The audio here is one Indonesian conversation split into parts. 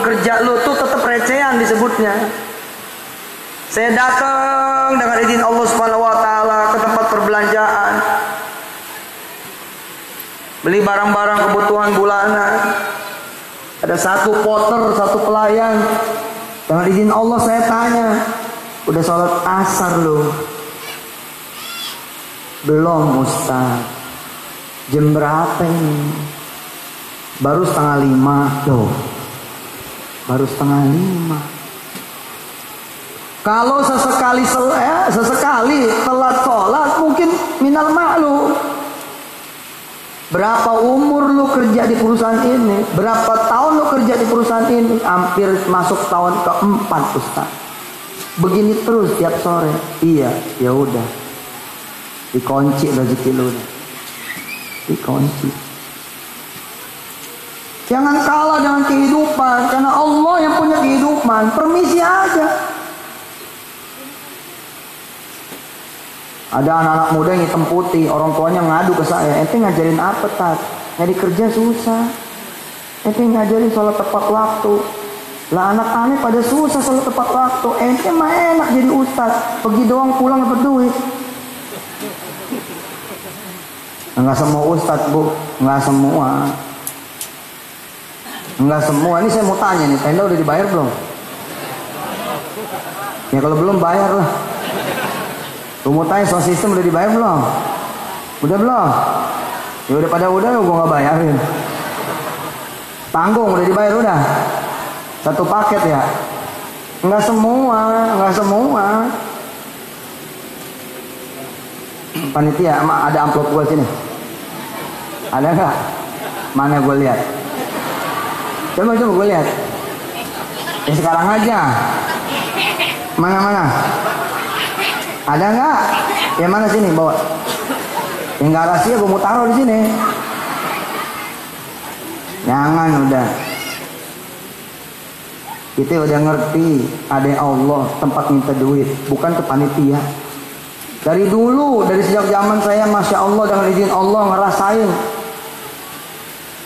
kerja lu tuh tetap recehan disebutnya. Saya datang dengan izin Allah Subhanahu wa taala ke tempat perbelanjaan. Beli barang-barang kebutuhan bulanan. Ada satu porter, satu pelayan. Dengan izin Allah saya tanya, udah sholat asar lu? Belum Ustaz. Jam berapa ini? Baru 4:30. Loh, baru 4:30. Kalau sesekali telat sholat mungkin minal maklum. Berapa umur lu kerja di perusahaan ini? Berapa tahun lu kerja di perusahaan ini? Hampir masuk tahun keempat Ustaz. Begini terus tiap sore. Iya, ya udah. Dikunci rezeki lu. Dikunci. Jangan kalah dengan kehidupan, karena Allah yang punya kehidupan. Permisi aja. Ada anak-anak muda yang hitam putih, orang tuanya ngadu ke saya, ente ngajarin apa Tat? Nyari kerja susah. Ente ngajarin sholat tepat waktu. Lah anak aneh pada susah sholat tepat waktu. Ente mah enak jadi ustaz, pergi doang pulang dapat duit. Enggak semua ustaz bu, enggak semua. Enggak semua. Ini saya mau tanya nih, tenda udah dibayar belum? Ya kalau belum bayar lah. Lu mau tanya soal sistem udah dibayar belum? Udah belum? Ya udah pada udah, gua nggak bayarin. Tanggung udah dibayar udah. Satu paket ya. Enggak semua. Panitia, ada amplop gua sini. Ada nggak? Mana gua lihat? Coba gua lihat. Ya sekarang aja. Mana? Ada nggak? Yang mana sini bawa? Yang nggak rahasia gue mau taruh di sini. Jangan udah. Kita udah ngerti ada Allah tempat minta duit, bukan ke panitia. Dari dulu, dari sejak zaman saya, masya Allah dengan izin Allah ngerasain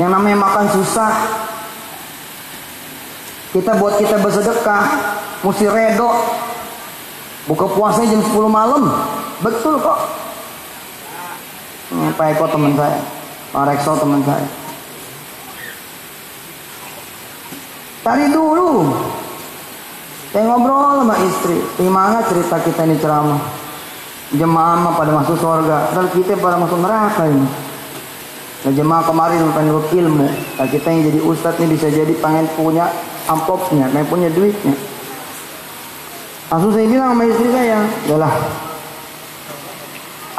yang namanya makan susah. Kita bersedekah, mesti redo. Buka puasanya jam 10 malam. Betul kok. Ini Pak Eko teman saya, Pak Rekso teman saya. Dari dulu saya ngobrol sama istri, gimana cerita kita ini ceramah. Jemaah pada masuk surga, dan kita pada masuk neraka ini. Nah jemaah kemarin pengen ilmu, nah kita yang jadi ustadz nih bisa jadi pengen punya amplopnya, pengen punya duitnya. Langsung saya bilang sama istri saya, yalah,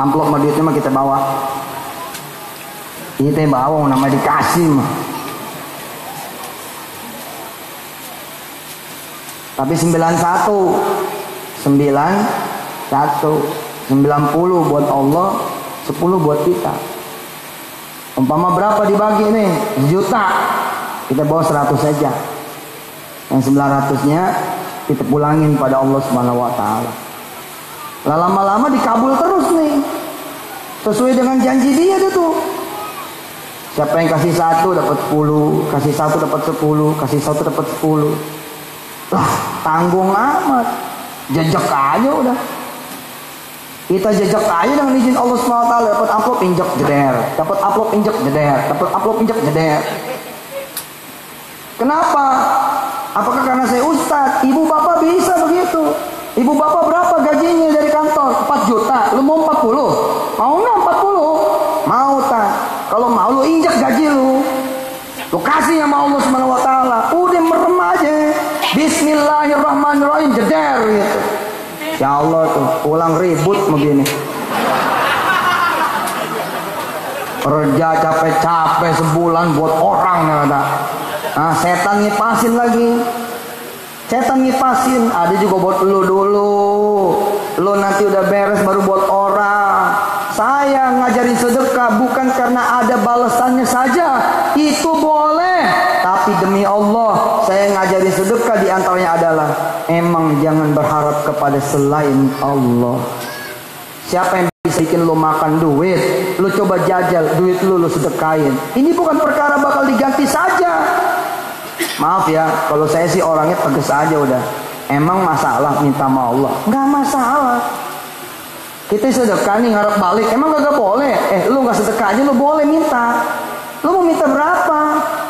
amplop sama duitnya mah kita bawa. Kita bawa, nama dikasih mah. Tapi 90 buat Allah, 10 buat kita. Umpama berapa dibagi nih? 1 juta. Kita bawa 100 saja. Yang 900-nya kita pulangin pada Allah Subhanahu wa taala. Lama-lama dikabul terus nih. Sesuai dengan janji dia tuh. Siapa yang kasih 1 dapat 10, kasih 1 dapat 10, kasih 1 dapat 10. Lah, tanggung amat. Jejak aja udah. Kita jejak aja dengan izin Allah Subhanahu wa taala, dapat amplop injek jeder, dapat amplop injek jeder, dapat amplop injek jeder. Kenapa? Apakah karena saya ustadz? Ibu bapak bisa begitu. Ibu bapak berapa gajinya dari kantor? 4 juta. Lu mau 40? Mau nggak 40? Mau tak? Kalau mau lu injek gaji lu. Lu kasih sama Allah Subhanahu wa taala. Udah merem aja. Bismillahirrahmanirrahim jeder gitu. Ya Allah tuh pulang ribut begini. Kerja capek-capek sebulan buat orang ada. Nah, setan ngipasin lagi. Setan ngipasin, ada juga buat lu dulu. Lu nanti udah beres baru buat orang. Saya ngajarin sedekah bukan karena ada balasannya saja. Itu boleh. Tapi demi Allah, saya ngajarin sedekah diantaranya adalah emang jangan berharap kepada selain Allah. Siapa yang bisa bikin lu makan duit, lu coba jajal duit lu sedekahin. Ini bukan perkara bakal diganti saja. Maaf ya, kalau saya sih orangnya tegas aja udah. Emang masalah minta sama Allah? Nggak masalah. Kita sedekah nih ngarep balik, emang gak boleh? Lu nggak sedekah aja lu boleh minta. Lu mau minta berapa?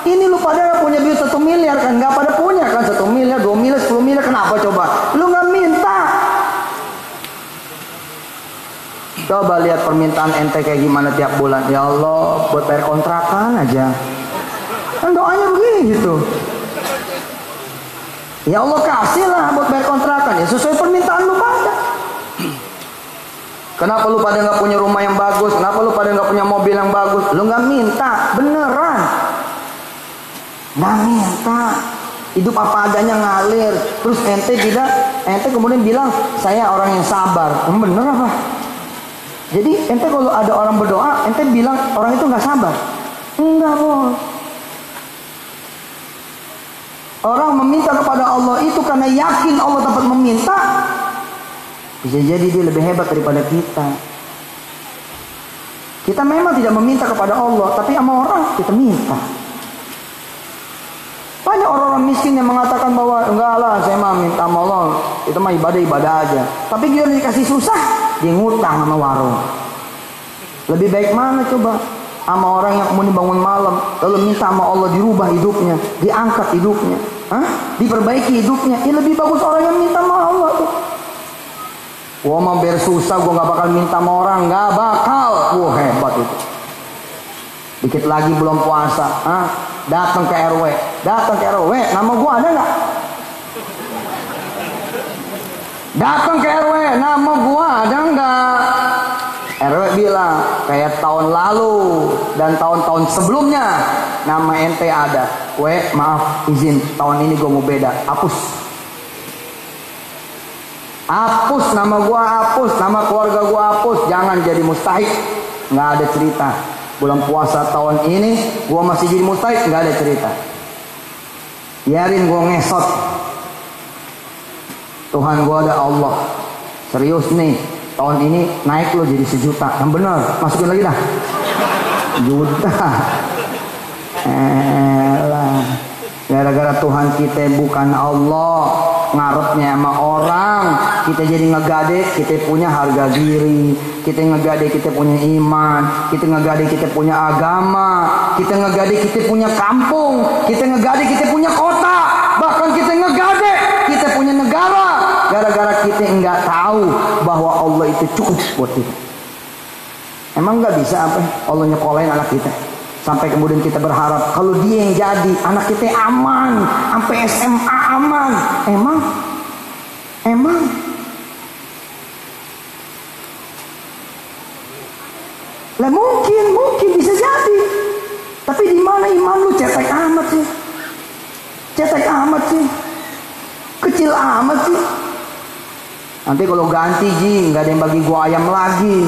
Ini lu pada punya duit 1 miliar kan? Nggak pada punya kan 1 miliar, 2 miliar, 10 miliar. Kenapa coba? Lu nggak minta. Coba lihat permintaan ente kayak gimana tiap bulan. Ya Allah, buat bayar kontrakan aja. Kan doanya begitu. Ya Allah kasihlah buat bayar kontrakan. Ya sesuai permintaan lu pada. Kenapa lu pada nggak punya rumah yang bagus? Kenapa lu pada nggak punya mobil yang bagus? Lu nggak minta, beneran. Nggak minta. Hidup apa adanya ngalir. Terus ente kemudian bilang saya orang yang sabar. Bener apa? Jadi ente kalau ada orang berdoa, ente bilang orang itu nggak sabar? Enggak, Bos. Orang meminta kepada Allah itu karena yakin Allah dapat meminta. Bisa jadi dia lebih hebat daripada kita. Kita memang tidak meminta kepada Allah, tapi sama orang kita minta. Banyak orang-orang miskin yang mengatakan bahwa enggak lah, saya mah minta sama Allah, itu mah ibadah aja. Tapi dia dikasih susah, dia ngutang sama warung. Lebih baik mana coba? Sama orang yang kemudian bangun malam lalu minta sama Allah dirubah hidupnya, diangkat hidupnya, diperbaiki hidupnya. Ya lebih bagus orang yang minta sama Allah tuh. Gua mau biar susah, gua nggak bakal minta sama orang, nggak bakal. Wah hebat itu. Dikit lagi belum puasa, datang ke RW, nama gua ada nggak? Datang ke RW, nama gua ada nggak? RW bilang kayak tahun lalu dan tahun-tahun sebelumnya nama ente ada. Maaf izin tahun ini gua mau beda, hapus nama gua, hapus nama keluarga gua, hapus. Jangan jadi mustahik, nggak ada cerita. Bulan puasa tahun ini gua masih jadi mustahik, nggak ada cerita. Biarin gua ngesot. Tuhan gua ada Allah. Serius nih, tahun ini naik lo jadi 1 juta. Yang benar, masukin lagi dah. Juta. Gara-gara Tuhan kita bukan Allah, ngarepnya sama orang, kita jadi ngegade, kita punya harga diri, kita ngegade, kita punya iman, kita ngegade, kita punya agama, kita ngegade, kita punya kampung, kita ngegade, kita punya kota, bahkan kita ngegade, kita punya negara. Gara-gara kita nggak tahu bahwa Allah itu cukup buat kita. Emang nggak bisa apa Allah nyekolahin anak kita? Sampai kemudian kita berharap kalau dia yang jadi anak kita aman sampai SMA aman. Emang lah mungkin bisa jadi. Tapi di mana iman lu? Cetek amat sih, kecil amat sih. Nanti kalau ganti nggak ada yang bagi gua ayam lagi.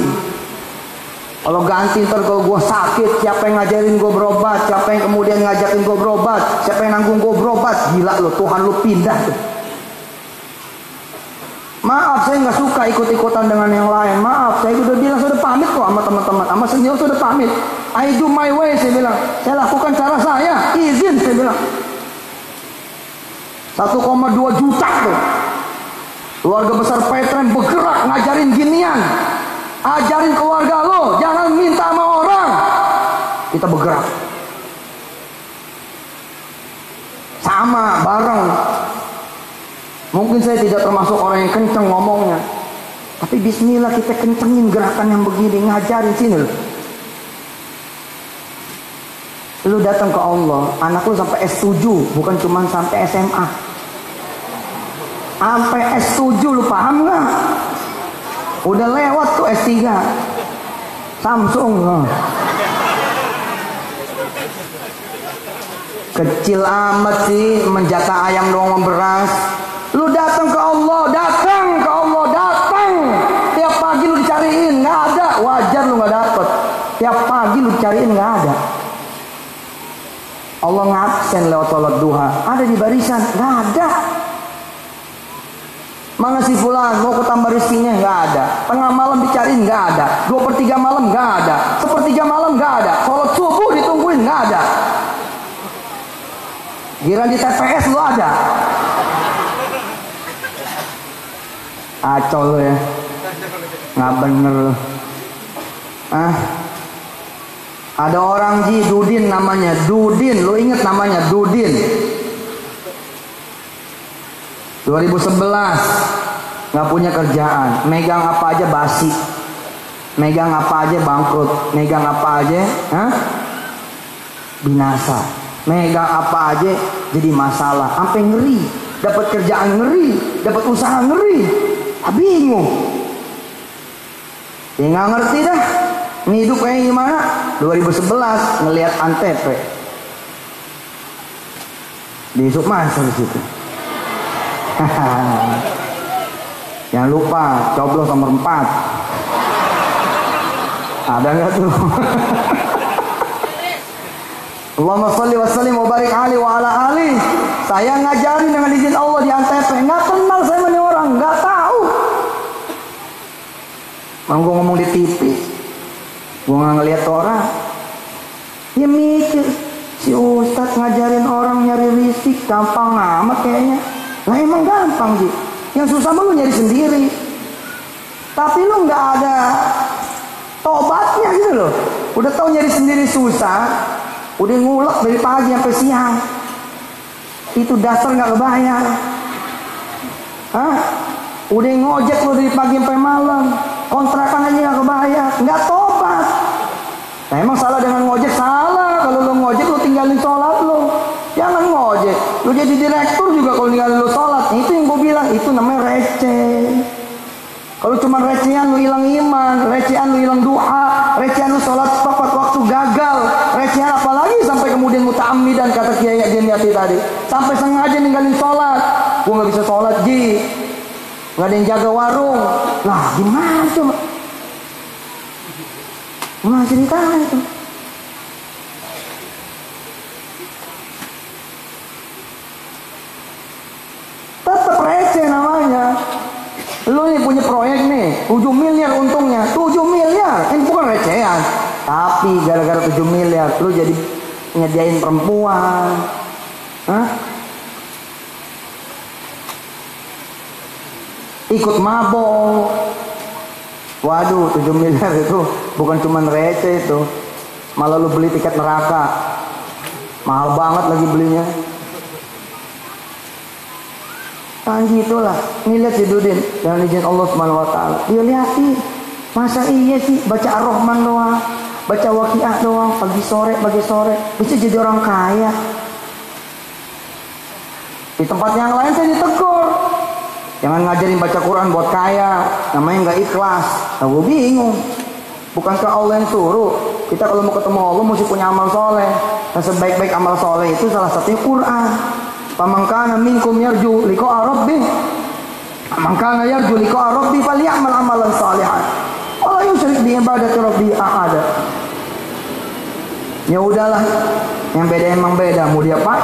Kalau ganti ntar kalau gue sakit, siapa yang ngajarin gue berobat? Siapa yang kemudian ngajakin gue berobat? Siapa yang nanggung gue berobat? Gila lo, Tuhan lo pindah tuh. Maaf, saya nggak suka ikut-ikutan dengan yang lain. Maaf, saya udah bilang sudah pamit kok sama teman-teman, sama senior sudah pamit. I do my way, saya bilang. Saya lakukan cara saya, izin saya bilang. 1,2 juta tuh. Keluarga besar Petren bergerak ngajarin ginian. Ajarin keluarga lo, jangan minta sama orang. Kita bergerak. Sama, bareng. Mungkin saya tidak termasuk orang yang kenceng ngomongnya. Tapi bismillah kita kencengin gerakan yang begini, ngajarin sini lo. Lu datang ke Allah, anak lu sampai S7, bukan cuma sampai SMA. Sampai S7, lu paham gak? Udah lewat tuh S3 Samsung. Kecil amat sih menjata ayam doang beras. Lu datang ke Allah, datang. Tiap pagi lu dicariin, nggak ada. Wajar lu nggak dapet. Tiap pagi lu dicariin nggak ada. Allah ngabsen lewat sholat duha. Ada di barisan, nggak ada. Mana si fulan mau ketambah rezekinya? Nggak ada. Tengah malam dicariin nggak ada. 2/3 malam nggak ada. 1/3 malam nggak ada. Sholat subuh ditungguin nggak ada. Giliran di TPS lu ada. Acol lu ya. Nggak bener lu. Ada orang Ji, Dudin namanya. Dudin, lu inget namanya Dudin. 2011 nggak punya kerjaan, megang apa aja basi, megang apa aja bangkrut, megang apa aja binasa, megang apa aja jadi masalah, sampai ngeri, dapat kerjaan ngeri, dapat usaha ngeri, bingung, ya nggak ngerti dah, ini hidup kayak gimana. 2011 ngelihat Antep di Sukmasar di situ. Jangan lupa coblos nomor 4. Ada nggak tuh? Allahumma sholli wa sallim wa barik alaihi wa ala ali. Saya ngajarin dengan izin Allah di Antep. Nggak kenal saya sama orang, nggak tahu. Gue ngomong di TV, gue nggak ngeliat orang. Dia mikir, si Ustadz ngajarin orang nyari rezeki gampang amat kayaknya. Nah emang gampang sih. Yang susah mah lu nyari sendiri. Tapi lu nggak ada tobatnya gitu loh. Udah tahu nyari sendiri susah, udah ngulek dari pagi sampai siang. Itu dasar nggak kebayar. Udah ngojek lu dari pagi sampai malam, kontrakan aja nggak kebayar, nggak tobat. Nah emang salah dengan ngojek? Salah. Kalau lu ngojek lu tinggalin sholat lu. Jangan ngojek, lu jadi direktur juga kalau tinggalin lu sholat. Itu yang gue bilang, itu namanya receh. Kalau cuma recehan lu hilang iman, recehan lu hilang duha, recehan lu sholat tepat waktu gagal, recehan apalagi sampai kemudian muta'ammidan kata Kiai Jemiati tadi, sampai sengaja ninggalin sholat. Gue nggak bisa sholat Ji, nggak ada yang jaga warung. Lah gimana coba? Gimana ceritanya itu? Tetap receh namanya. Lu nih punya proyek nih, 7 miliar untungnya, 7 miliar, ini bukan recehan. Tapi gara-gara 7 miliar, lu jadi nyediain perempuan. Ikut mabok. Waduh, 7 miliar itu bukan cuma receh itu. Malah lu beli tiket neraka. Mahal banget lagi belinya. Itulah. Ini lihat si Dudin dengan izin Allah Subhanahu wa taala. Dia lihatin. Masa iya sih baca Ar-Rahman doang, baca Waqiah doang pagi sore bisa jadi orang kaya. Di tempat yang lain saya ditegur. Jangan ngajarin baca Quran buat kaya, namanya nggak ikhlas. Nah, gue bingung. Bukankah Allah yang suruh kita kalau mau ketemu Allah mesti punya amal soleh. Dan sebaik-baik amal soleh itu salah satunya Quran. Faman kana minkum yarju liqa'a rabbih, man kana yarju liqa'a rabbih falyamal amalan shalihan wala yusyrik bi ibadati rabbih ahada. Ya udahlah, yang beda emang beda, mau diapain?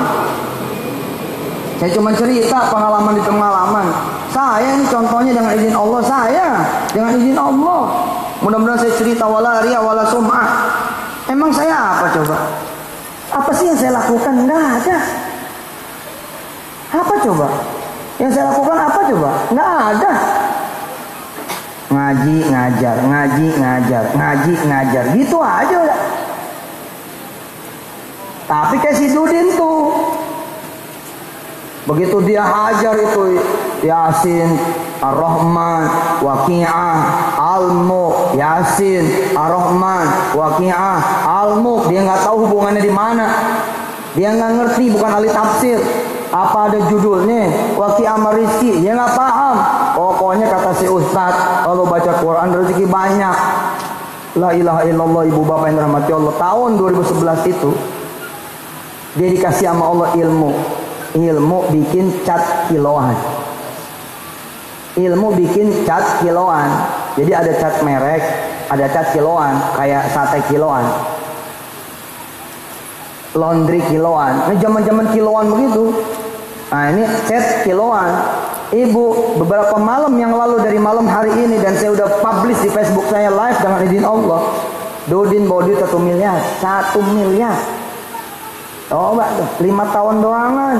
Saya cuma cerita pengalaman di pengalaman. Saya ini contohnya dengan izin Allah, saya dengan izin Allah. Mudah-mudahan saya cerita wala riya wala sum'ah. Emang saya apa coba? Apa sih yang saya lakukan? Enggak ada. Apa coba? Yang saya lakukan apa coba? Nggak ada. Ngaji, ngajar, ngaji, ngajar, ngaji, ngajar. Gitu aja udah. Tapi kayak si Dudin tuh. Begitu dia hajar itu Yasin, Ar-Rahman, Waqiah, Al-Mulk, Yasin, Ar-Rahman, Waqiah, Al-Mulk. Dia nggak tahu hubungannya di mana. Dia nggak ngerti, bukan ahli tafsir. Apa ada judulnya Waqiah sama rizki, dia nggak paham. Pokoknya kata si Ustadz, kalau baca Quran rezeki banyak. La ilaha illallah. Ibu bapak yang dirahmati Allah, tahun 2011 itu dia dikasih sama Allah ilmu bikin cat kiloan. Ilmu bikin cat kiloan. Jadi ada cat merek, ada cat kiloan, kayak sate kiloan, laundry kiloan. Ini zaman-zaman kiloan begitu. Nah ini cat kiloan. Ibu, beberapa malam yang lalu dari malam hari ini, dan saya udah publish di Facebook saya live dengan izin Allah, Dudin bawa duit 1 miliar. 1 miliar. Coba tuh, 5 tahun doangan.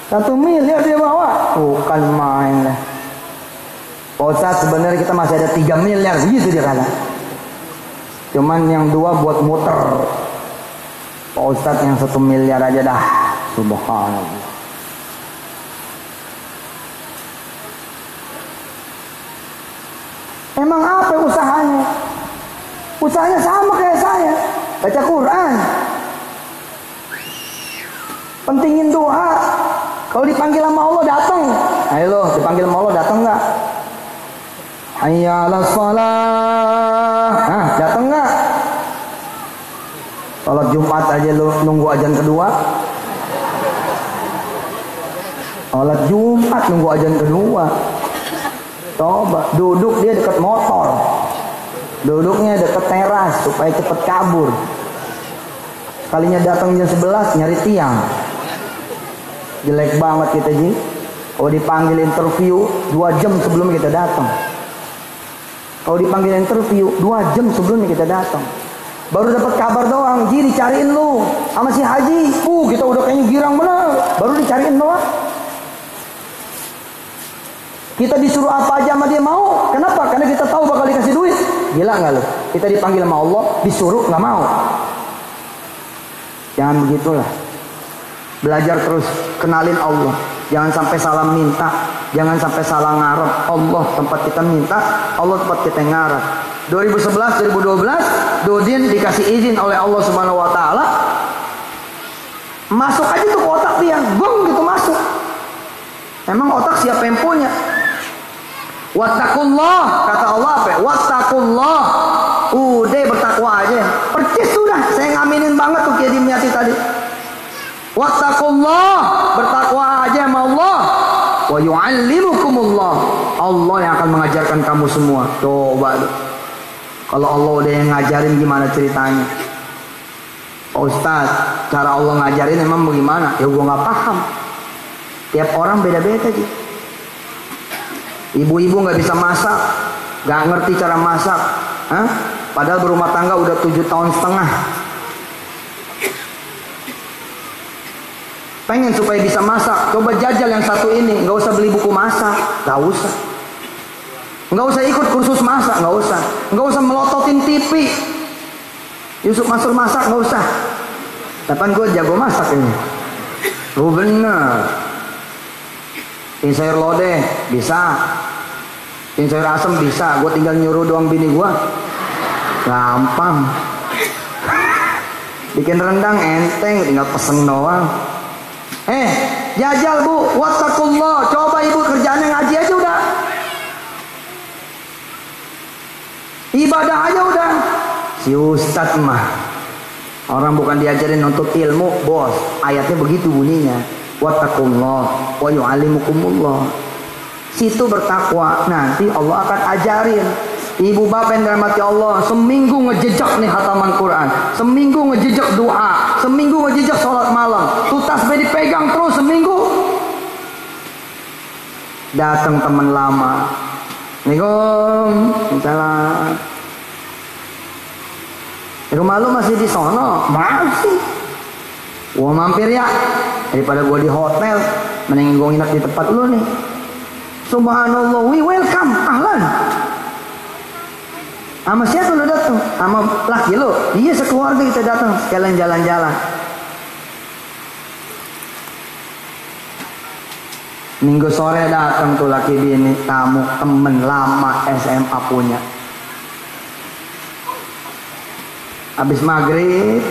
Satu miliar dia bawa, bukan main lah. Pak Ustadz, sebenarnya kita masih ada 3 miliar, begitu dia kata. Cuman yang 2 buat muter. Pak Ustadz yang 1 miliar aja dah. Subhanallah. Emang apa usahanya? Usahanya sama kayak saya, baca Quran. Pentingin doa. Kalau dipanggil sama Allah datang. Ayo lo, dipanggil sama Allah datang nggak? Hayya 'alas shalah. Nah, datang nggak? Salat Jumat aja lo nunggu azan kedua. Salat Jumat nunggu azan kedua. Coba duduk dia dekat motor. Duduknya dekat teras supaya cepet kabur. Kalinya datang jam 11 nyari tiang. Jelek banget kita ji. Kalau dipanggil interview 2 jam sebelum kita datang. Kalau dipanggil interview 2 jam sebelum kita datang. Baru dapat kabar doang, ji dicariin lu sama si Haji. Kita udah kayaknya girang bener. Baru dicariin doang. Kita disuruh apa aja sama dia mau. Kenapa? Karena kita tahu bakal dikasih duit. Gila nggak lu? Kita dipanggil sama Allah, disuruh nggak mau. Jangan begitulah. Belajar terus, kenalin Allah. Jangan sampai salah minta, jangan sampai salah ngarep. Allah tempat kita minta, Allah tempat kita ngarep. 2011, 2012, Dodin dikasih izin oleh Allah Subhanahu Wa Taala. Masuk aja tuh ke otak dia, bung gitu masuk. Emang otak siapa yang punya? Wattaqullah, kata Allah apa? Wattaqullah. Udah bertakwa aja. Percis sudah, saya ngaminin banget tuh Kiai Dimyati tadi. Wattaqullah, bertakwa aja sama Allah. Wa yu'allimukumullah. Allah yang akan mengajarkan kamu semua. Coba tuh. Kalau Allah udah yang ngajarin gimana ceritanya? Ustaz, cara Allah ngajarin emang bagaimana? Ya gua nggak paham. Tiap orang beda-beda gitu. Ibu-ibu nggak bisa masak, nggak ngerti cara masak, padahal berumah tangga udah 7 tahun setengah. Pengen supaya bisa masak, coba jajal yang satu ini, nggak usah beli buku masak, nggak usah. Nggak usah ikut kursus masak, nggak usah. Nggak usah melototin TV. Yusuf Mansur masak, nggak usah. Kapan gue jago masak ini? Oh bener. Bikin sayur lodeh bisa, bikin sayur asem bisa. Gue tinggal nyuruh doang bini gue, gampang. Bikin rendang enteng, tinggal pesen doang. Jajal bu, wattaqullah. Coba ibu kerjaannya ngaji aja udah, ibadah aja udah. Si ustadz mah orang bukan diajarin nuntut ilmu, bos. Ayatnya begitu bunyinya. Wattaqullah wa yu'allimukumullah. Situ bertakwa, nanti Allah akan ajarin. Ibu bapak yang dirahmati Allah, seminggu ngejejak nih hataman Quran, seminggu ngejejak doa, seminggu ngejejak sholat malam. Tuh tasbih dipegang terus seminggu. Datang teman lama, Assalamualaikum, salam. Rumah lu masih di sono? Masih. Gua mampir ya, daripada gua di hotel, mending gua nginep di tempat lu nih. Subhanallah, we welcome, ahlan. Sama siapa lu datang? Sama laki lu? Iya, sekeluarga kita datang, sekalian jalan-jalan. Minggu sore datang tuh laki bini, tamu, temen lama SMA punya. Habis maghrib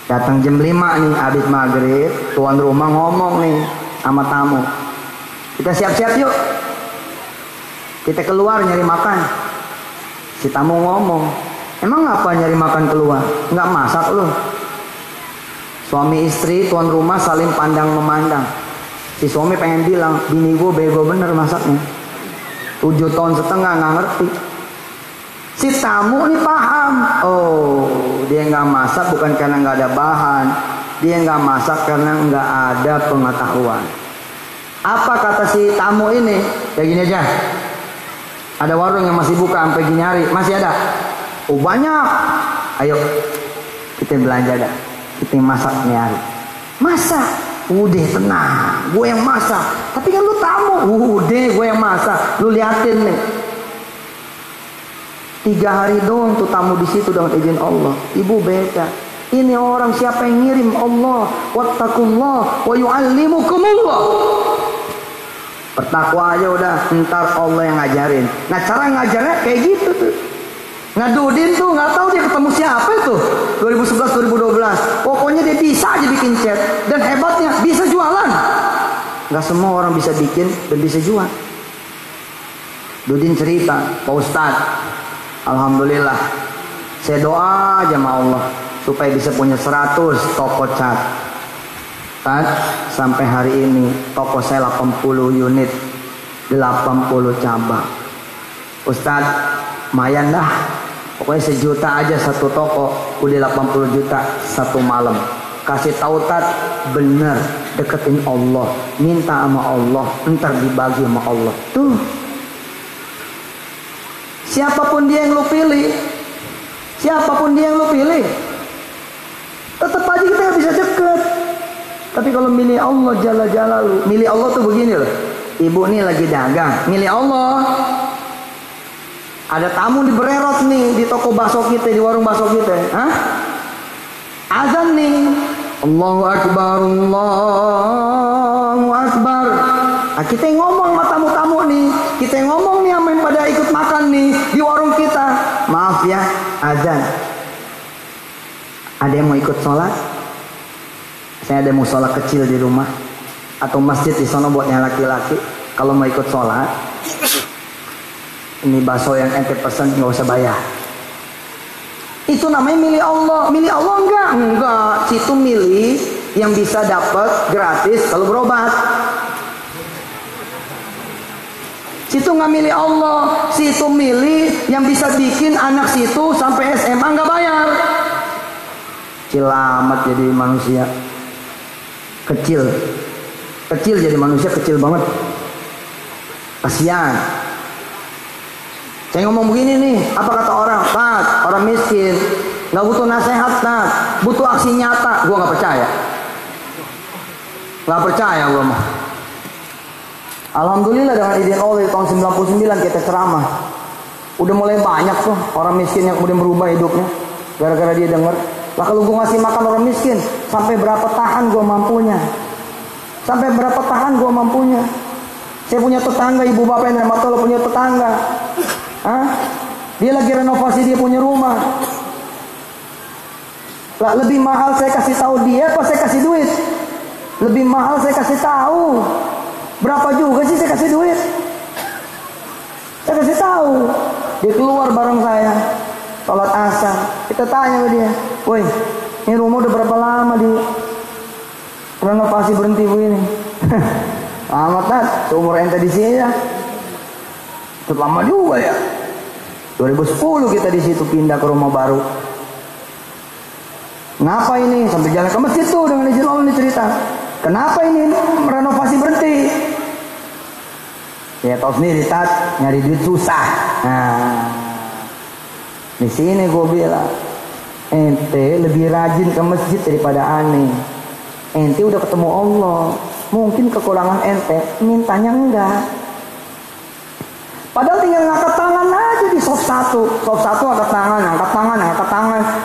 datang jam 5 nih, habis maghrib tuan rumah ngomong nih sama tamu, kita siap-siap yuk, kita keluar nyari makan. Si tamu ngomong, emang apa nyari makan keluar, nggak masak lu? Suami istri tuan rumah saling pandang memandang. Si suami pengen bilang, bini gue bego bener masaknya, 7 tahun setengah nggak ngerti. Si tamu nih paham, oh dia nggak masak bukan karena nggak ada bahan, dia nggak masak karena nggak ada pengetahuan. Apa kata si tamu ini? Kayak gini aja, Ada warung yang masih buka sampai gini hari, masih ada. Oh banyak. Ayo kita belanja dah. Kita masak nih hari. Masak. Udah tenang, gue yang masak. Tapi kan lu tamu. Udah gue yang masak. Lu liatin nih. 3 hari doang tuh tamu di situ dengan izin Allah. Ibu beda. Ini orang siapa yang ngirim? Allah. Wattaqullah wa yu'allimukumullah. Bertakwa aja udah, ntar Allah yang ngajarin. Nah cara ngajarnya kayak gitu tuh. Ngadudin tuh nggak tahu dia ketemu siapa itu 2011 2012. Pokoknya dia bisa aja bikin chat dan hebatnya bisa jualan. Nggak semua orang bisa bikin dan bisa jual. Dudin cerita, Pak Ustadz, alhamdulillah saya doa aja sama Allah supaya bisa punya 100 toko cat. Sampai hari ini toko saya 80 unit, 80 cabang. Ustadz, lumayan dah. Pokoknya 1 juta aja satu toko, udah 80 juta satu malam. Kasih tahu Tat, bener, deketin Allah, minta sama Allah, ntar dibagi sama Allah. Tuh. Siapapun dia yang lu pilih, siapapun dia yang lu pilih, tetap aja kita gak bisa deket. Tapi kalau milih Allah Jalla Jalaluhu, milih Allah tuh begini loh. Ibu nih lagi dagang, milih Allah. Ada tamu di bererot nih di toko bakso kita, di warung bakso kita. Hah? Azan nih. Allahu Akbar, Allahu Akbar. Nah, kita yang ngomong sama tamu-tamu nih. Kita yang ngomong nih sama yang pada ikut makan nih di warung kita. Maaf ya, azan. Ada yang mau ikut sholat? Saya ada musola kecil di rumah atau masjid di sana buat yang laki-laki. Kalau mau ikut sholat, ini bakso yang ente pesen nggak usah bayar. Itu namanya milih Allah. Milih Allah enggak. Situ milih yang bisa dapat gratis kalau berobat. Situ nggak milih Allah. Situ milih yang bisa bikin anak situ sampai SMA nggak bayar. Cilamat jadi manusia. Kecil jadi manusia kecil banget. Kasihan. Saya ngomong begini nih, apa kata orang? Tat, orang miskin nggak butuh nasihat, Tat, butuh aksi nyata. Gua nggak percaya gua mah. Alhamdulillah dengan izin Allah tahun 99 kita ceramah. Udah mulai banyak tuh orang miskin yang kemudian berubah hidupnya gara-gara dia dengar. Lah kalau gue ngasih makan orang miskin, sampai berapa tahan gue mampunya? Sampai berapa tahan gue mampunya? Saya punya tetangga, ibu bapak yang nerima tolong punya tetangga. Hah? Dia lagi renovasi, dia punya rumah. Lah lebih mahal saya kasih tahu dia apa saya kasih duit? Lebih mahal saya kasih tahu. Berapa juga sih saya kasih duit? Saya kasih tahu. Dia keluar bareng saya. Sholat asar, kita tanya ke dia, woi, ini rumah udah berapa lama di renovasi berhenti begini? Lama Tat, seumur ente di sini ya. Cukup lama juga ya. 2010 kita di situ pindah ke rumah baru. Kenapa ini? Sampai jalan ke masjid tuh dengan izin Allah cerita. Kenapa ini renovasi berhenti? Ya tahu sendiri Tat, nyari duit susah. Nah. Di sini gue bilang, ente lebih rajin ke masjid daripada aneh. Ente udah ketemu Allah, mungkin kekurangan ente, mintanya enggak. Padahal tinggal ngangkat tangan aja di soft 1 angkat tangan.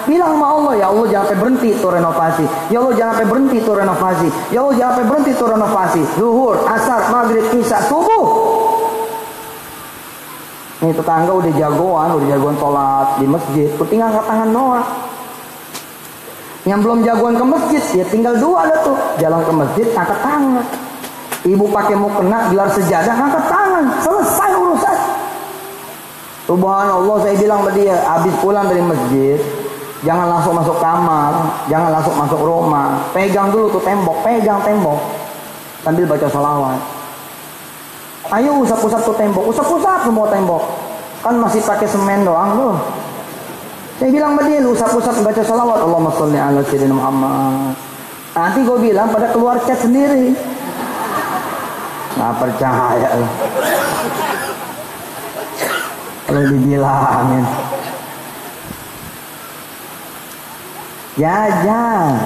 Bilang sama Allah, ya Allah jangan sampai berhenti tuh renovasi. Ya Allah jangan sampai berhenti tuh renovasi. Ya Allah jangan sampai berhenti tuh renovasi. Zuhur, asar, maghrib, isya, subuh. Ini tetangga udah jagoan sholat di masjid, tinggal angkat tangan doang. Yang belum jagoan ke masjid, ya tinggal 2 ada tuh, jalan ke masjid, angkat tangan. Ibu pakai mau kena gelar sejadah, angkat tangan, selesai urusan. Subhanallah, saya bilang sama dia, habis pulang dari masjid, jangan langsung masuk kamar, jangan langsung masuk rumah, pegang dulu tuh tembok, sambil baca sholawat. Ayo usap-usap tuh tembok, usap-usap semua tembok. Kan masih pakai semen doang tuh. Saya bilang sama dia, lu usap-usap baca sholawat, Allahumma sholli ala sayyidina Muhammad. Nanti gue bilang pada keluar cat sendiri. Nggak percaya. Kalau dibilangin. Jajan.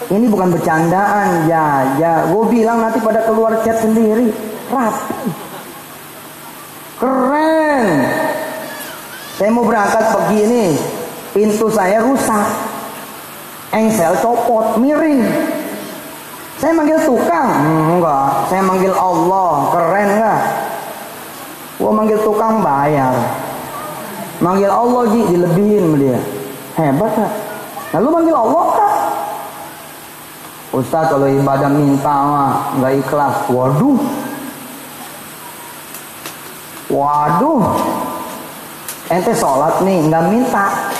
Ini bukan bercandaan, ya. Gue bilang nanti pada keluar chat sendiri, rapi, keren. Saya mau berangkat pagi ini, pintu saya rusak, engsel copot, miring. Saya manggil tukang, enggak. Saya manggil Allah, keren enggak? Gue manggil tukang bayar, manggil Allah dilebihin dia, hebat kan? Lalu manggil Allah kan? Ustaz kalau ibadah minta mah nggak ikhlas. Waduh, ente sholat nih nggak minta,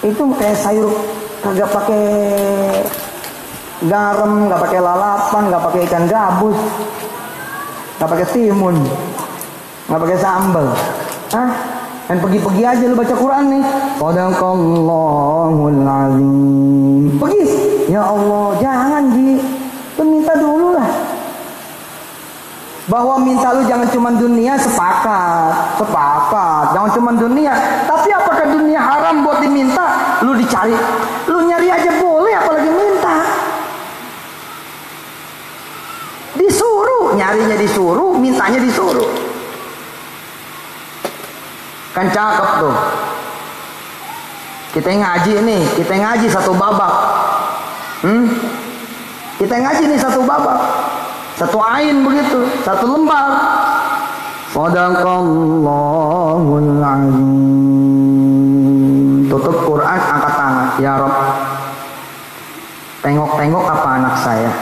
itu kayak sayur kagak pakai garam, nggak pakai lalapan, nggak pakai ikan gabus, nggak pakai timun, nggak pakai sambal. Dan pergi-pergi aja lu baca Quran nih. Shadaqallahul azim. Pergi. Ya Allah, jangan lu minta dulu lah. Bahwa minta lu jangan cuma dunia, sepakat. Jangan cuma dunia. Tapi apakah dunia haram buat diminta? Lu dicari, lu nyari aja boleh, apalagi minta. Disuruh, nyarinya disuruh, mintanya disuruh. Kan cakep tuh. Kita ngaji satu babak. Kita ngaji nih satu babak. Satu ain begitu, satu lembar. Shadaqallahul azim. Tutup Quran, angkat tangan. Ya Rabb, tengok-tengok apa anak saya.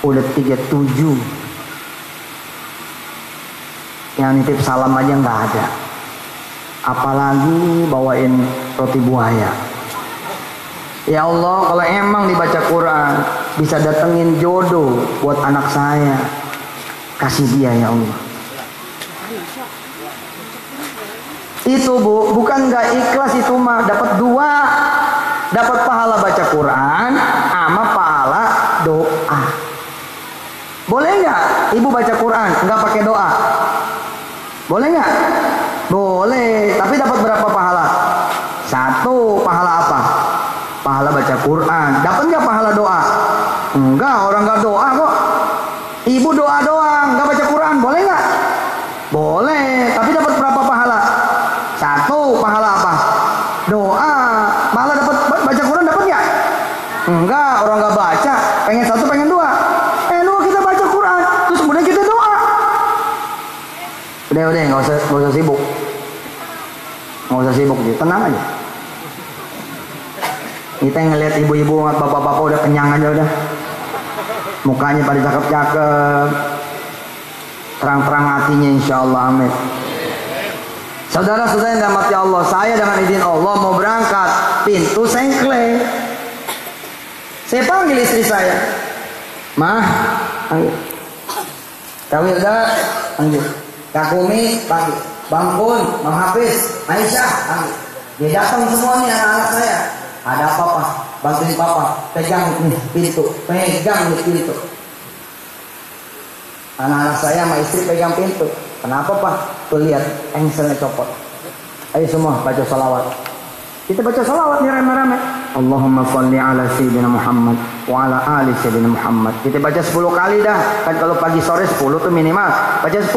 Udah 37. Yang nitip salam aja nggak ada. Apalagi bawain roti buaya. Ya Allah, kalau emang dibaca Quran bisa datengin jodoh buat anak saya, kasih dia ya Allah. Itu Bu, bukan nggak ikhlas, itu mah dapat dua, dapat pahala baca Quran sama pahala doa. Boleh nggak ibu baca Quran nggak pakai doa? Boleh nggak? Boleh, tapi dapat berapa pahala? Satu, pahala apa? Pahala baca Quran. Dapat nggak pahala doa? Enggak, orang nggak doa kok. Ibu doa doang, nggak baca Quran, boleh nggak? Boleh, tapi dapat berapa pahala? Satu, pahala apa? Doa. Pahala dapat baca Quran, dapat nggak? Enggak, orang nggak baca, pengen satu, pengen dua. Kita baca Quran, terus kemudian kita doa. Udah, nggak usah sibuk. Nggak usah sibuk, tenang aja. Kita ngeliat ibu-ibu, bapak-bapak udah kenyang aja udah. Mukanya pada cakep-cakep, terang-terang hatinya, insya Allah, amin. Saudara-saudara yang dirahmati Allah, saya dengan izin Allah mau berangkat, pintu sengkle. Saya panggil istri saya, Mah, ayo. Kami udah panggil. Kak Umi panggil, Bang Kun, Bang Hafiz, Aisyah panggil. Dia datang semua nih anak-anak saya. Ada apa Pak? Bantuin Papa, pegang nih pintu, pegang nih pintu. Anak-anak saya sama istri pegang pintu. Kenapa Pak? Tuh lihat, engselnya copot. Ayo semua baca salawat. Kita baca salawat nih rame-rame. Allahumma sholli ala sayyidina Muhammad wa ala ali sayyidina Muhammad. Kita baca 10 kali dah. Kan kalau pagi sore 10 tuh minimal. Baca 10.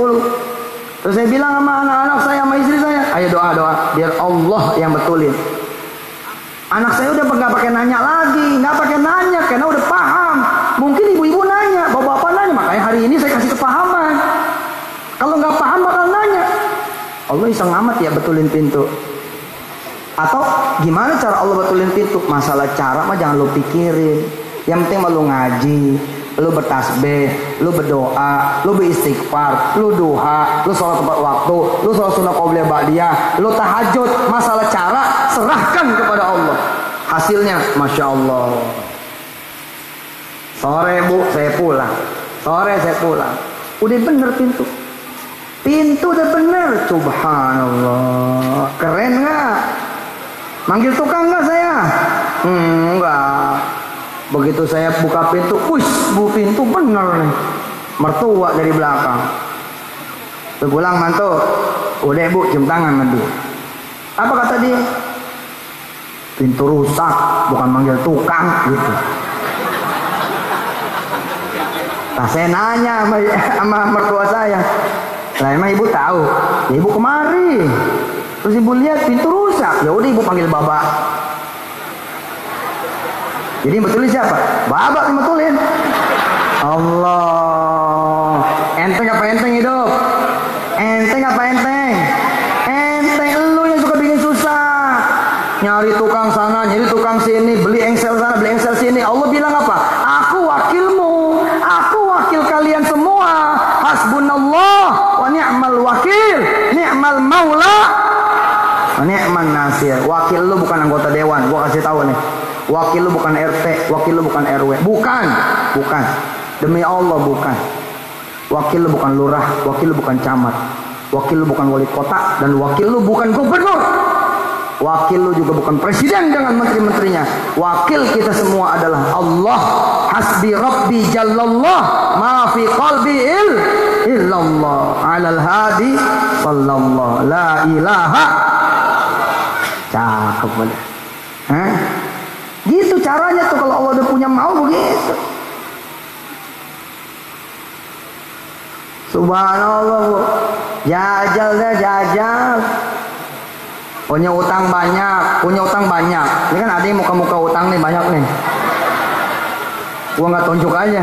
Terus saya bilang sama anak-anak saya, sama istri saya, ayo doa-doa biar Allah yang betulin. Anak saya udah nggak pakai nanya lagi, nggak pakai nanya karena udah paham. Mungkin ibu-ibu nanya, bapak-bapak nanya, makanya hari ini saya kasih kepahaman. Kalau nggak paham bakal nanya. Allah iseng amat ya betulin pintu. Atau gimana cara Allah betulin pintu? Masalah cara mah jangan lu pikirin. Yang penting mah lu ngaji, lu bertasbih, lu berdoa, lu beristighfar, lu duha, lu sholat tepat waktu, lu sholat sunnah qobliyah ba'diyah, lu tahajud. Masalah cara serahkan kepada Allah. Hasilnya Masya Allah. Sore Bu saya pulang, sore saya pulang, udah bener pintu. Pintu udah bener. Subhanallah. Keren gak? Manggil tukang gak saya? Enggak. Begitu saya buka pintu, Bu pintu bener nih. Mertua dari belakang. Pulang mantu, Udah ibu cium tangan sama dia. Apa kata dia? Pintu rusak, bukan manggil tukang gitu. Nah, saya nanya sama mertua saya, lah emang ibu tahu? Ya ibu kemari, terus ibu lihat pintu rusak, ya udah ibu panggil babak. Jadi yang betulin siapa? Babak yang betulin. Allah, enteng apa enteng hidup? Enteng apa enteng? Enteng lu yang suka bikin susah, nyari tukang sana, nyari tukang sini, beli engsel sana, beli engsel sini. Allah bilang apa? Aku wakilmu, aku wakil kalian semua. Hasbunallah wa ni'mal wakil, ni'mal maula wa ni'man nasir. Wakil lu bukan anggota dewan, gua kasih tahu nih. Wakil lu bukan RT, wakil lu bukan RW, bukan. Demi Allah bukan. Wakil lu bukan lurah, wakil lu bukan camat, wakil lu bukan wali kota, dan wakil lu bukan gubernur. Wakil lu juga bukan presiden dengan menteri-menterinya. Wakil kita semua adalah Allah. Hasbi Rabbi Jallallah, ma fi qalbi illallah, alal hadi sallallahu la ilaha. Cakep bener. Gitu caranya tuh kalau Allah udah punya mau begitu. Subhanallah bu. Jajal dah jajal. Punya utang banyak. Ini kan ada yang muka-muka utang nih banyak nih. Gua nggak tunjuk aja.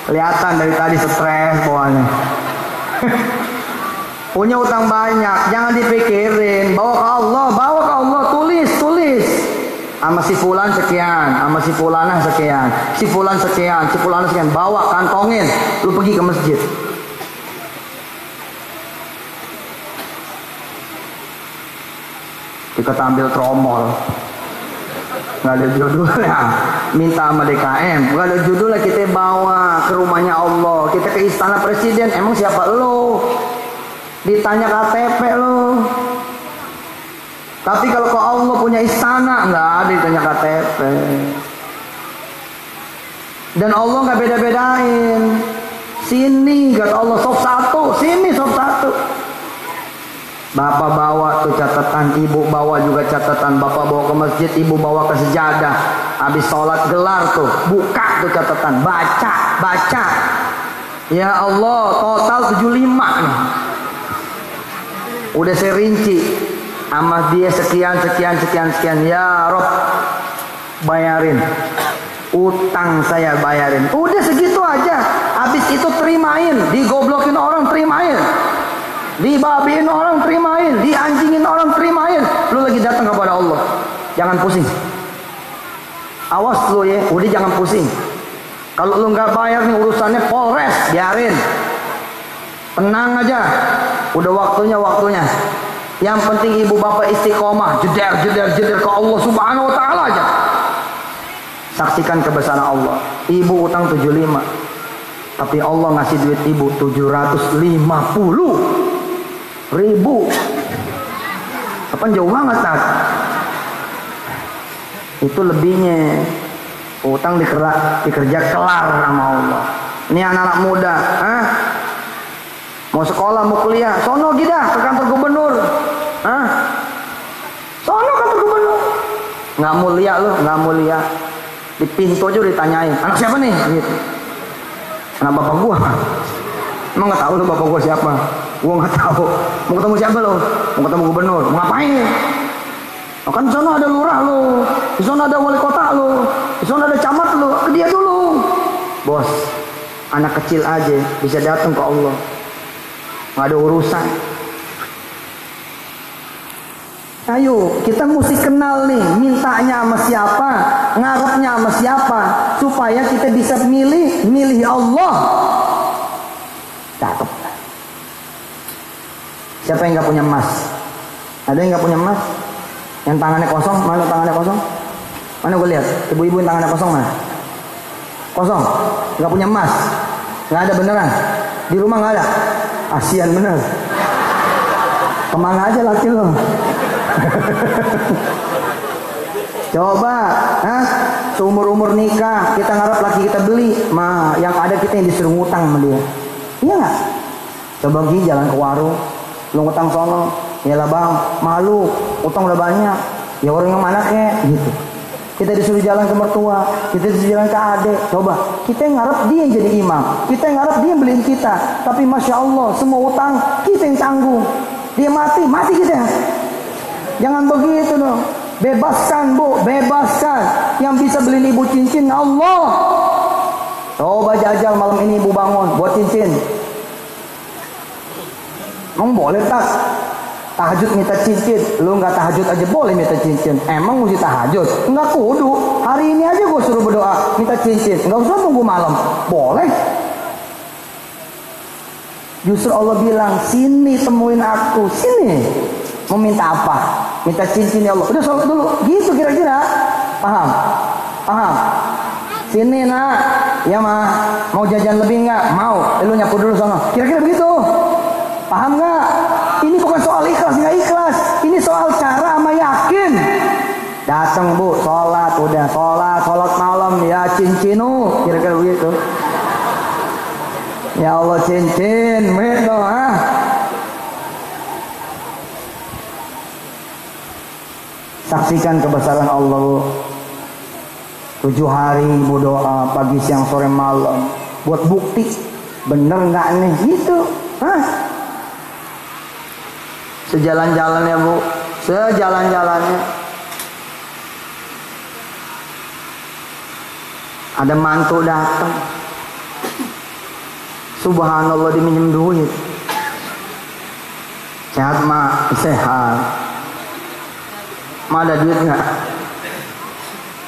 Kelihatan dari tadi stres bawaannya. Punya utang banyak, jangan dipikirin. Bawa ke Allah, tulis. Sama si fulan sekian, sama si fulanah sekian, si fulan sekian, si fulanah sekian. Bawa, kantongin. Lu pergi ke masjid. Kita ambil tromol, nggak ada judulnya, minta sama DKM, nggak ada judulnya, kita bawa ke rumahnya Allah, kita ke istana presiden. Emang siapa lo? Ditanya KTP lo. Tapi kalau ke Allah punya istana, nggak ada ditanya KTP. Dan Allah nggak beda-bedain. Sini kata Allah sop satu, sini sop satu. Bapak bawa tuh catatan, ibu bawa juga catatan. Bapak bawa ke masjid, ibu bawa ke sejadah. Habis sholat gelar tuh, buka tuh catatan, baca. Ya Allah, total 75 nih. Udah saya rinci, sama dia sekian. Ya Rob, bayarin. Utang saya bayarin. Udah segitu aja. Habis itu terimain, digoblokin orang terimain. Dibabiin orang terimain, dianjingin orang terimain. Lu lagi datang kepada Allah, jangan pusing. Awas lu ya, udah jangan pusing. Kalau lu nggak bayar nih urusannya Polres, biarin. Tenang aja, udah waktunya. Yang penting ibu bapak istiqomah, jeder ke Allah Subhanahu Wa Taala aja. Saksikan kebesaran Allah. Ibu utang 75, tapi Allah ngasih duit ibu 750.000. Kapan jauh banget tak? Itu lebihnya. Utang dikerja kelar sama Allah. Ini anak-anak muda, mau sekolah, mau kuliah, sono gida ke kantor gubernur. Sono kantor gubernur. Nggak mulia lu, nggak mulia. Di pintu aja ditanyain, anak siapa nih? Gitu. Anak bapak gua. Emang nggak tahu lu bapak gua siapa? Gua nggak tahu. Mau ketemu siapa lo? Mau ketemu gubernur. Mau ngapain? Oh, kan di sana ada lurah lo, di sana ada wali kota lo, di sana ada camat lo. Ke dia dulu. Bos, anak kecil aja bisa datang ke Allah. Nggak ada urusan. Ayo, kita mesti kenal nih, mintanya sama siapa, ngarepnya sama siapa, supaya kita bisa milih Allah. Cakep. Siapa yang nggak punya emas? Ada yang nggak punya emas? Yang tangannya kosong, mana tangannya kosong? Mana gue lihat, ibu-ibu yang tangannya kosong mana? Kosong, nggak punya emas, nggak ada beneran. Di rumah nggak ada. Asian bener. Kemana aja laki lo? Coba, seumur-umur nikah kita ngarep laki kita beli, yang ada kita yang disuruh ngutang sama dia. Iya nggak? Coba pergi jalan ke warung, lu utang sono, ya lah bang, malu, utang udah banyak, ya orang yang mana kek, gitu. Kita disuruh jalan ke mertua, kita disuruh jalan ke adik, coba, kita yang ngarep dia yang jadi imam, kita yang ngarep dia yang beliin kita, tapi masya Allah, semua utang kita yang tanggung, dia mati, mati kita. Jangan begitu dong, bebaskan bu, bebaskan, yang bisa beliin ibu cincin Allah. Coba jajal malam ini ibu bangun buat cincin. Emang boleh tak? Tahajud minta cincin. Lu nggak tahajud aja boleh minta cincin. Emang mesti tahajud? Enggak kudu. Hari ini aja gue suruh berdoa minta cincin. Nggak usah tunggu malam. Boleh. Justru Allah bilang, sini temuin aku. Sini. Mau minta apa? Minta cincin ya Allah. Udah sholat dulu. Gitu kira-kira. Paham? Paham? Sini nak. Ya mah. Mau jajan lebih nggak? Mau. Lu nyapu dulu sono. Kira-kira begitu. Paham nggak? Ini bukan soal ikhlas nggak ikhlas. Ini soal cara sama yakin. Datang bu, sholat udah sholat malam ya cincinu. Kira-kira begitu. Ya Allah cincin, begitu ah. Saksikan kebesaran Allah. 7 hari ibu doa pagi siang sore malam buat bukti bener nggak nih gitu. Hah? Sejalan-jalannya bu, sejalan-jalannya ada mantu datang. Subhanallah diminjem duit. Sehat mak, sehat. Ma ada duit nggak?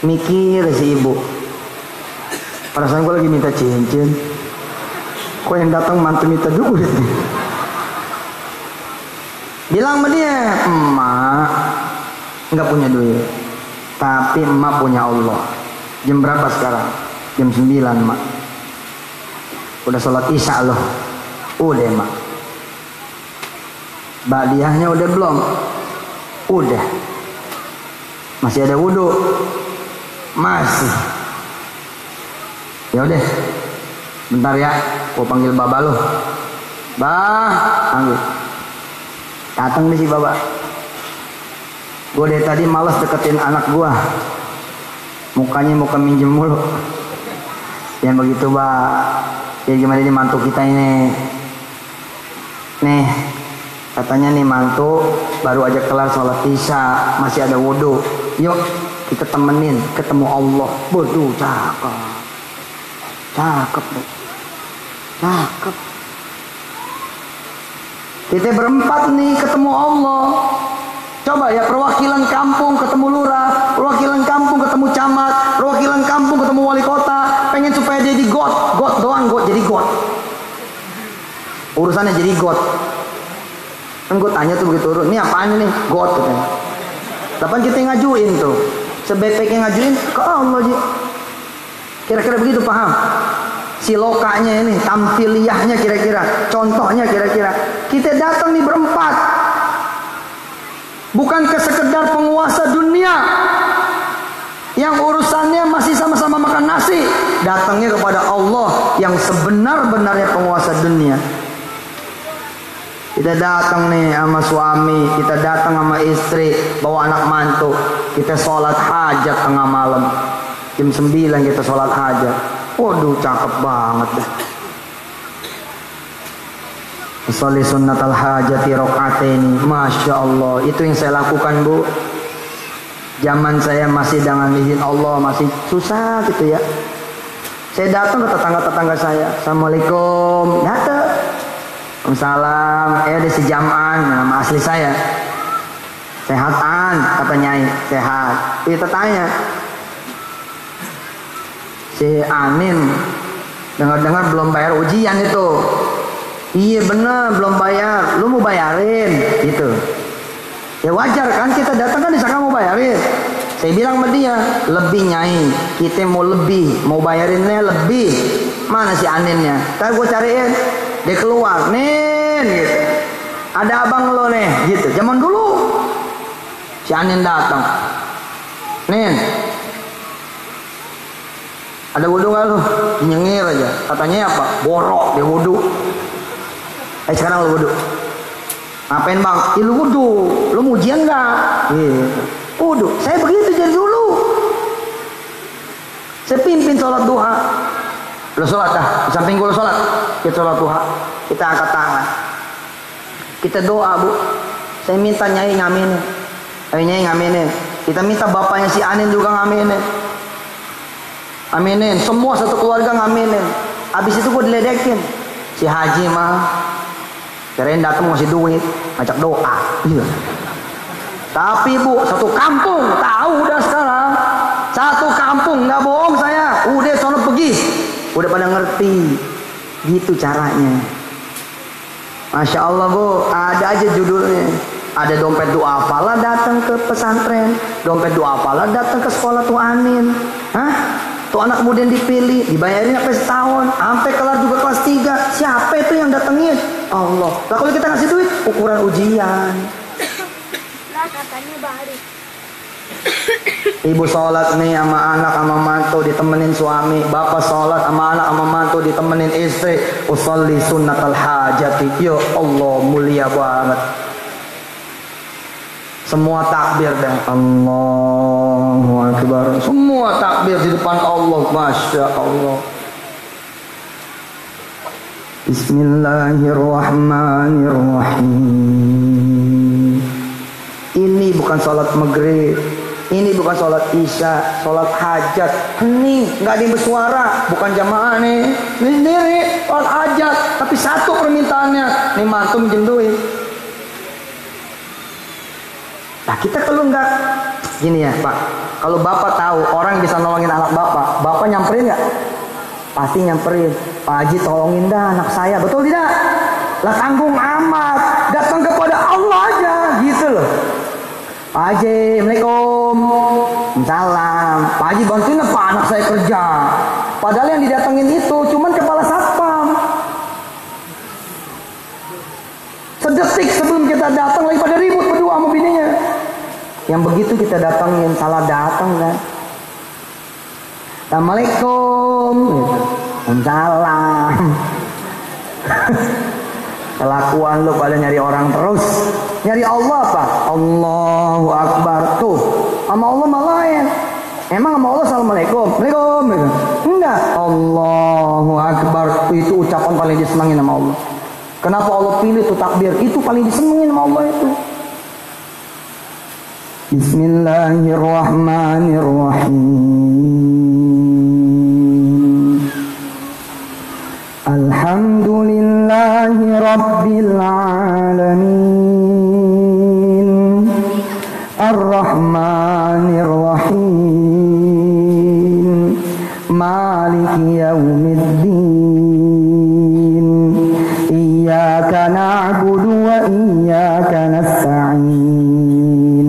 Mikir si ibu. Perasaan gue lagi minta cincin. Kok yang datang mantu minta duit nih? Bilang sama dia, emak nggak punya duit, tapi emak punya Allah. Jam berapa sekarang? Jam 9 mak. Udah sholat isya loh. Udah mak. Ba'diyahnya udah belum? Udah. Masih ada wudhu? Masih. Ya udah. Bentar ya, gua panggil baba lo. Bah, panggil. Datang nih si baba. Gue dari tadi malas deketin anak gue. Mukanya muka minjem mulu. Yang begitu bah. Ya gimana ini mantu kita ini. Nih. Katanya nih mantu baru aja kelar sholat isya. Masih ada wudhu. Yuk kita temenin ketemu Allah. Waduh cakep. Cakep. Cakep. Kita berempat nih ketemu Allah. Coba ya, perwakilan kampung ketemu lurah, perwakilan kampung ketemu camat, perwakilan kampung ketemu wali kota. Pengen supaya dia di got doang, got jadi got. Urusannya jadi got. Kan gue tanya tuh begitu urut, ini apaan nih? Got katanya. Kapan kita ngajuin tuh? Sebaik-baiknya ngajuin ke Allah aja. Kira-kira begitu, paham? Silokanya ini, tamthiliyahnya kira-kira, contohnya kira-kira. Kita datang nih berempat, bukan ke sekedar penguasa dunia yang urusannya masih sama-sama makan nasi. Datangnya kepada Allah yang sebenar-benarnya penguasa dunia. Kita datang nih sama suami, kita datang sama istri, bawa anak mantu. Kita sholat hajat tengah malam, jam 9 kita sholat hajat. Waduh cakep banget dah. Sholli sunnatal hajati rakaataini. Masya Allah, itu yang saya lakukan bu. Zaman saya masih dengan izin Allah masih susah gitu ya. Saya datang ke tetangga-tetangga saya. Assalamualaikum. Datang. Waalaikumsalam. Ada si Jam'an, nama asli saya. Sehatan kata Nyai. Sehat. Kita tanya, si Amin dengar-dengar belum bayar ujian itu. Iya bener belum bayar. Lu mau bayarin gitu. Ya wajar kan, kita datang kan disangka mau bayarin. Saya bilang sama dia, lebih Nyai, kita mau lebih, mau bayarinnya lebih. Mana si Aninnya? Ntar gue cariin. Dia keluar, Nin gitu. Ada abang lo nih gitu. Zaman dulu si Anin datang. Nin, ada wudhu gak lu? Nyengir aja. Katanya apa? Borok dia wudhu. Sekarang lu wudhu. Ngapain bang? Lu wudhu. Lu mau ujian nggak? Gitu. Wudhu. Saya begitu jadi dulu. Saya pimpin sholat duha. Lu sholat dah. Di samping gue lu sholat. Kita sholat duha. Kita angkat tangan. Kita doa bu. Saya minta Nyai ngaminin. Nyai ngaminin. Kita minta bapaknya si Anin juga ngaminin. Aminin. Semua satu keluarga ngaminin. Habis itu gue diledekin. Si Haji mah. Kirain datang ngasih duit. Ngajak doa. Iya. Tapi bu, satu kampung. Tahu udah sekarang. Satu kampung. Nggak bohong saya. Udah sono pergi. Udah pada ngerti. Gitu caranya. Masya Allah bu. Ada aja judulnya. Ada dompet doa apalah datang ke pesantren. Dompet doa apalah datang ke sekolah tuh Anin. Hah? Tuh anak kemudian dipilih, dibayarin sampai setahun, sampai kelar juga kelas 3. Siapa itu yang datengin? Allah. Lah kalau kita ngasih duit, ukuran ujian. Lah katanya balik. Ibu sholat nih sama anak sama mantu ditemenin suami. Bapak sholat sama anak sama mantu ditemenin istri. Usolli sunnatal hajati. Ya Allah, mulia banget. Semua takbir dan Allahu Akbar. Semua takbir di depan Allah. Masya Allah. Bismillahirrahmanirrahim. Ini bukan sholat maghrib. Ini bukan sholat isya. Sholat hajat. Hening. Nggak ada yang bersuara. Bukan jamaah nih. Ini sendiri. Sholat hajat. Tapi satu permintaannya. Nih mantu minjem duit. Nah kita kalau nggak gini ya Pak, kalau Bapak tahu orang bisa nolongin anak Bapak nyamperin nggak? Pasti nyamperin. Pak Haji tolongin dah anak saya, betul tidak? Lah tanggung amat, datang kepada Allah aja, gitu loh. Pak Haji, Assalamualaikum. Salam. Pak Haji bantuin apa anak saya kerja? Padahal yang didatengin itu cuman kepala satpam. Sedetik sebelum kita datang lagi pada ribut berdua sama bininya. Yang begitu kita datangin, salah datang kan. Assalamualaikum. Salam. Kelakuan lu pada nyari orang terus. Nyari Allah apa? Allahu Akbar. Tuh, sama Allah malah lain. Emang sama Allah Assalamualaikum. Waalaikumsalam. Enggak. Allahu Akbar. Itu ucapan paling disenangin sama Allah. Kenapa Allah pilih itu takbir? Itu paling disenengin sama Allah itu. Bismillahirrahmanirrahim. Alhamdulillahi Rabbil alamin. Ar-Rahmanir-Rahim. Maliki yaumiddin. Iyyaka na'budu wa iyyaka nasta'in.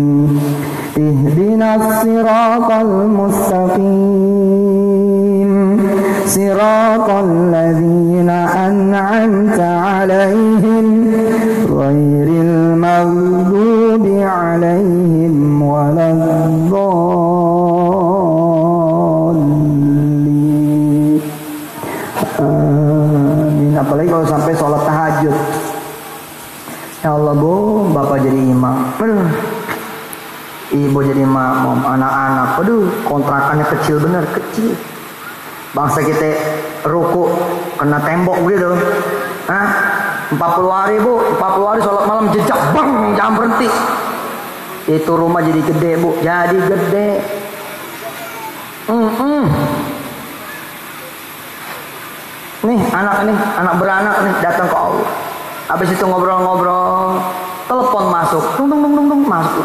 Ihdinas siratal mustaqim. Siratal ladzina an'amta 'alaihim ghairil maghdubi 'alaihim waladdallin. Amin. Apalagi kalau sampai sholat tahajud. Ya Allah bu, bapak jadi imam. Aduh. Ibu jadi makmum, anak-anak. Aduh, kontrakannya kecil bener, kecil. Bangsa kita ruku kena tembok gitu. Hah? 40 hari bu, 40 hari sholat malam jejak, bang, jangan berhenti. Itu rumah jadi gede bu, jadi gede. Nih anak beranak nih datang ke Allah. Habis itu ngobrol-ngobrol, telepon masuk, tung masuk.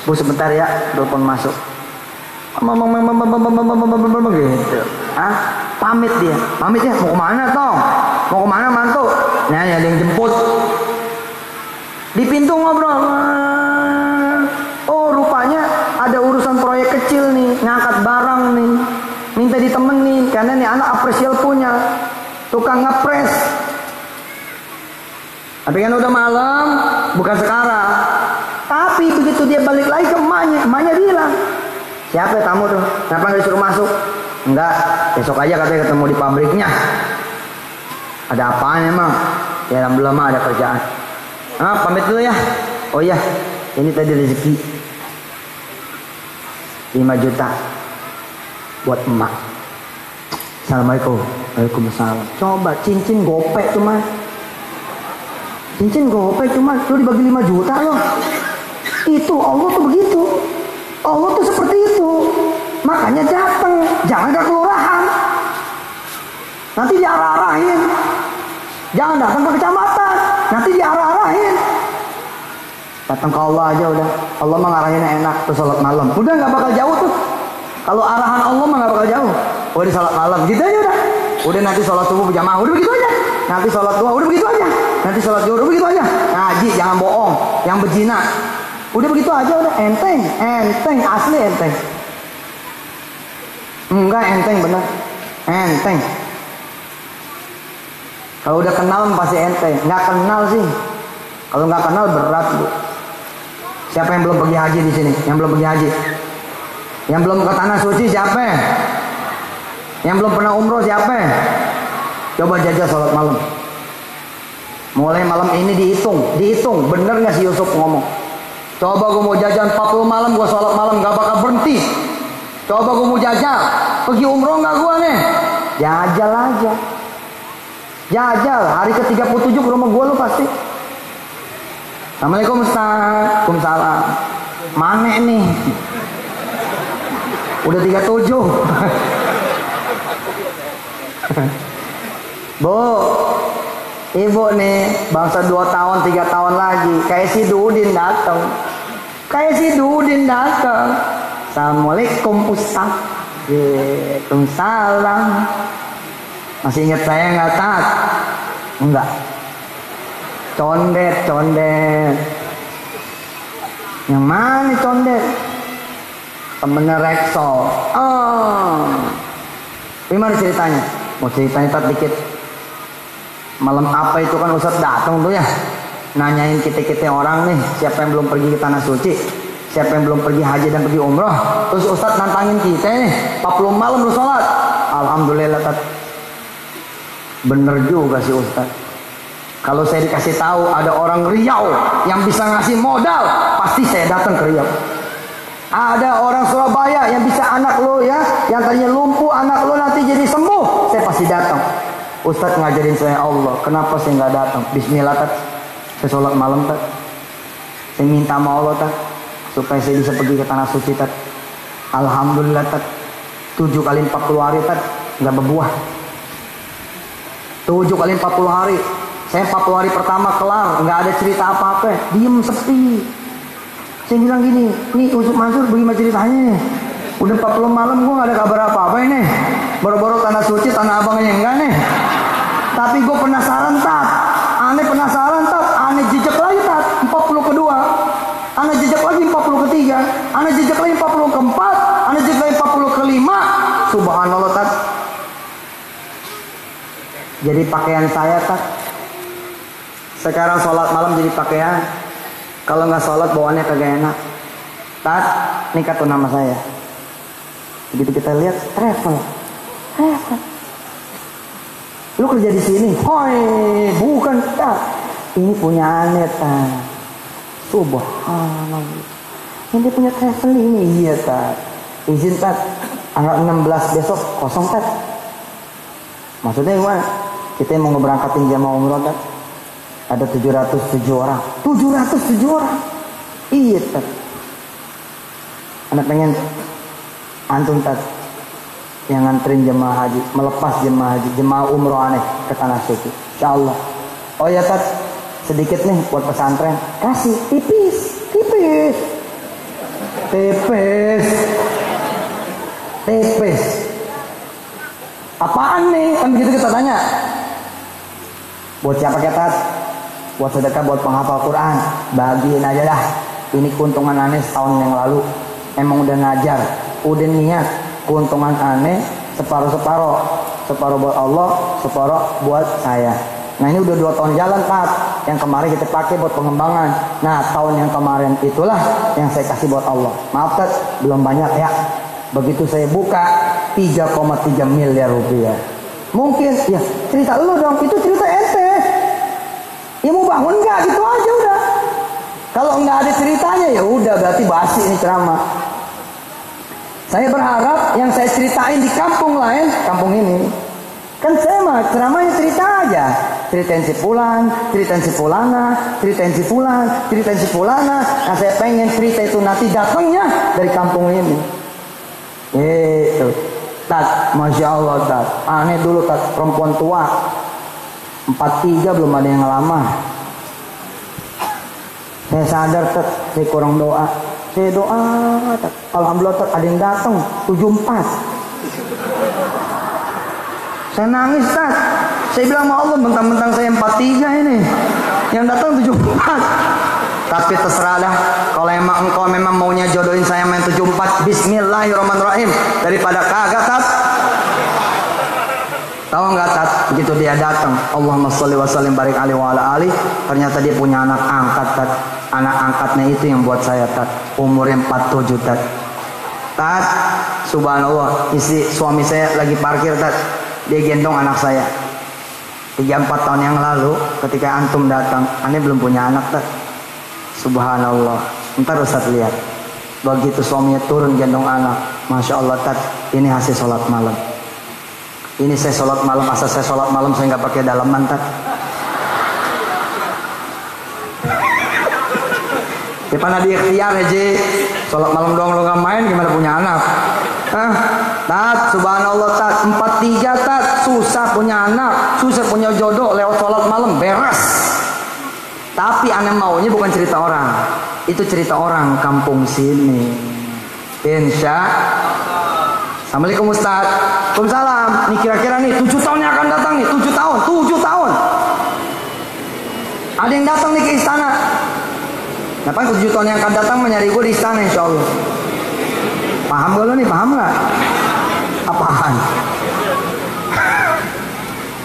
Bu sebentar ya, telepon masuk. Gitu. Pamit dia. Pamit ya, mau kemana Tong? Mau kemana mantu? Nah, ada yang jemput. Di pintu ngobrol. Oh, rupanya ada urusan proyek kecil nih, ngangkat barang nih. Minta ditemenin, karena nih anak apresial punya. Tukang ngepres. Tapi kan udah malam, bukan sekarang. Tapi begitu dia balik lagi ke emaknya bilang, siapa tamu tuh? Kenapa nggak disuruh masuk? Enggak, besok aja katanya ketemu di pabriknya. Ada apaan emang? Ya alhamdulillah mah ada kerjaan. Pamit dulu ya. Oh iya, ini tadi rezeki 5 juta buat emak. Assalamualaikum. Waalaikumsalam. Coba cincin gopek cuma. Cincin gopek cuma lu dibagi 5 juta loh. Itu Allah tuh begitu. Allah tuh seperti itu. Makanya datang, jangan ke kelurahan. Nanti diarah-arahin. Jangan datang ke kecamatan, nanti diarah-arahin. Datang ke Allah aja udah. Allah mah ngarahinnya enak, tuh sholat malam. Udah nggak bakal jauh tuh. Kalau arahan Allah mah nggak bakal jauh. Udah sholat malam, gitu aja udah. Udah nanti sholat subuh berjamaah, udah begitu aja. Nanti sholat duha, udah begitu aja. Nanti sholat zuhur, udah begitu aja. Ngaji, jangan bohong, yang berzina. Udah begitu aja udah. Enteng, asli enteng. Enggak enteng bener, enteng. Kalau udah kenal pasti enteng. Nggak kenal sih. Kalau nggak kenal berat bu. Siapa yang belum pergi haji di sini? Yang belum pergi haji? Yang belum ke tanah suci siapa? Yang belum pernah umroh siapa? Coba jajal sholat malam. Mulai malam ini dihitung. Bener nggak si Yusuf ngomong? Coba gue mau jajan 40 malam gue sholat malam nggak bakal berhenti. Coba gue mau jajal, pergi umroh nggak gue nih? Jajal aja. Jajal, hari ke-37 ke rumah gue lu pasti. Assalamualaikum Ustaz. Waalaikumsalam. Mana nih? Udah 37. Bu, ibu nih bangsa 2 tahun 3 tahun lagi kayak si Dudin datang. Assalamualaikum Ustaz. Waalaikumsalam. Masih ingat saya nggak Tat? Enggak. Condet. Yang mana condet? Temennya Rexol. Gimana ceritanya? Mau ceritain Tat dikit. Malam apa itu kan Ustadz datang tuh ya. Nanyain kita orang nih. Siapa yang belum pergi ke Tanah Suci? Siapa yang belum pergi haji dan pergi umroh? Terus Ustadz nantangin kita nih. 40 malam lu sholat. Alhamdulillah Tat. Bener juga sih Ustadz. Kalau saya dikasih tahu ada orang Riau yang bisa ngasih modal, pasti saya datang ke Riau. Ada orang Surabaya yang bisa anak lo ya, yang tadinya lumpuh anak lo nanti jadi sembuh, saya pasti datang. Ustadz ngajarin saya Allah, kenapa saya nggak datang? Bismillah Tat, saya sholat malam Tat. Saya minta sama Allah Tat, supaya saya bisa pergi ke Tanah Suci Tat. Alhamdulillah Tat, 7 kali 40 hari Tat, nggak berbuah. 7 kali 40 hari. Saya 40 hari pertama kelar, nggak ada cerita apa-apa, diem sepi. Saya bilang gini, nih Ustaz Mansur bagaimana ceritanya nih? Udah 40 malam gue nggak ada kabar apa-apa ini. Boro-boro Tanah Suci, Tanah Abangnya enggak nih. Tapi gue penasaran Tat, aneh jejak lagi Tat, 40 kedua. Aneh jejak lagi 40 ketiga. Aneh jejak lagi 40 keempat. Aneh jejak lagi 40 kelima. Subhanallah Tat. Jadi pakaian saya Tat. Sekarang sholat malam jadi pakaian. Kalau nggak sholat bawaannya kagak enak. Tat, ini kartu nama saya. Begitu kita lihat travel. Lu kerja di sini? Hoi, bukan Tat. Ini punya aneh Tat. Subhanallah. Ini punya travel ini iya Tat. Izin Tat. Tanggal 16 besok kosong Tat. Maksudnya gimana? Kita mau ngeberangkatin jamaah umroh Tat. Ada 707 orang. 707 orang. Iya Tat. Anak pengen antum Tat yang nganterin jemaah haji, melepas jemaah haji, jemaah umroh aneh ke Tanah Suci. Insyaallah. Oh ya Tat, sedikit nih buat pesantren. Kasih tipis. Apaan nih? Kan begitu kita tanya. Buat siapa Tat? Buat sedekah, buat penghafal Quran. Bagiin aja dah. Ini keuntungan aneh setahun yang lalu. Emang udah ngajar, udah niat. Keuntungan aneh separuh-separuh. Separuh buat Allah, separuh buat saya. Nah ini udah 2 tahun jalan Tat. Yang kemarin kita pakai buat pengembangan. Nah tahun yang kemarin itulah yang saya kasih buat Allah. Maaf Tat, belum banyak ya. Begitu saya buka 3,3 miliar rupiah. Mungkin ya cerita lu dong, itu cerita ente. Ya mau Sumpah, enggak gitu aja udah. Kalau enggak ada ceritanya ya udah berarti basi ini ceramah. Saya berharap yang saya ceritain di kampung lain, kampung ini, kan saya mah ceramahnya cerita aja. Ceritain si Fulan, ceritain si Fulana, ceritain si Fulan, ceritain si Fulana. Nah saya pengen cerita itu nanti datangnya dari kampung ini. Itu, Tat, Masya Allah Tat. Aneh dulu Tat, perempuan tua 43 belum ada yang lama. Saya sadar Tat, saya kurang doa. Saya doa Tat, alhamdulillah Tat, ada yang datang 74. Saya nangis Tat. Saya bilang sama Allah, mentang-mentang saya 43 ini, yang datang 74. Tapi terserah dah, kalau emang engkau memang maunya jodohin saya main 74, bismillahirrahmanirrahim. Daripada kagak Tat. Tahu nggak Tat? Begitu dia datang, Allahumma sholli wa sallim barik alaihi wa ala ali. Ternyata dia punya anak angkat Tat. Anak angkatnya itu yang buat saya Tat. Umurnya 47 Tat. Tat, subhanallah, suami saya lagi parkir Tat. Dia gendong anak saya. 3-4 tahun yang lalu ketika antum datang, aneh belum punya anak Tat. Subhanallah. Ntar Ustaz lihat. Begitu suaminya turun gendong anak, Masya Allah Tat, ini hasil sholat malam. Ini saya sholat malam, asal saya sholat malam saya nggak pakai dalaman Tat. Ya pada dia ikhtiar aja, sholat malam doang lo nggak main, gimana punya anak? Tat, subhanallah Tat, 43 Tat, susah punya anak, susah punya jodoh lewat sholat malam, beres. Tapi aneh maunya bukan cerita orang, itu cerita orang kampung sini. Insya Assalamualaikum Ustaz. Waalaikumsalam. Nih kira-kira nih 7 tahun yang akan datang nih, 7 tahun. Ada yang datang nih ke istana. Kenapa 7 tahun yang akan datang menyari gue di istana insya Allah. Paham gak lo nih? Paham gak? Apaan?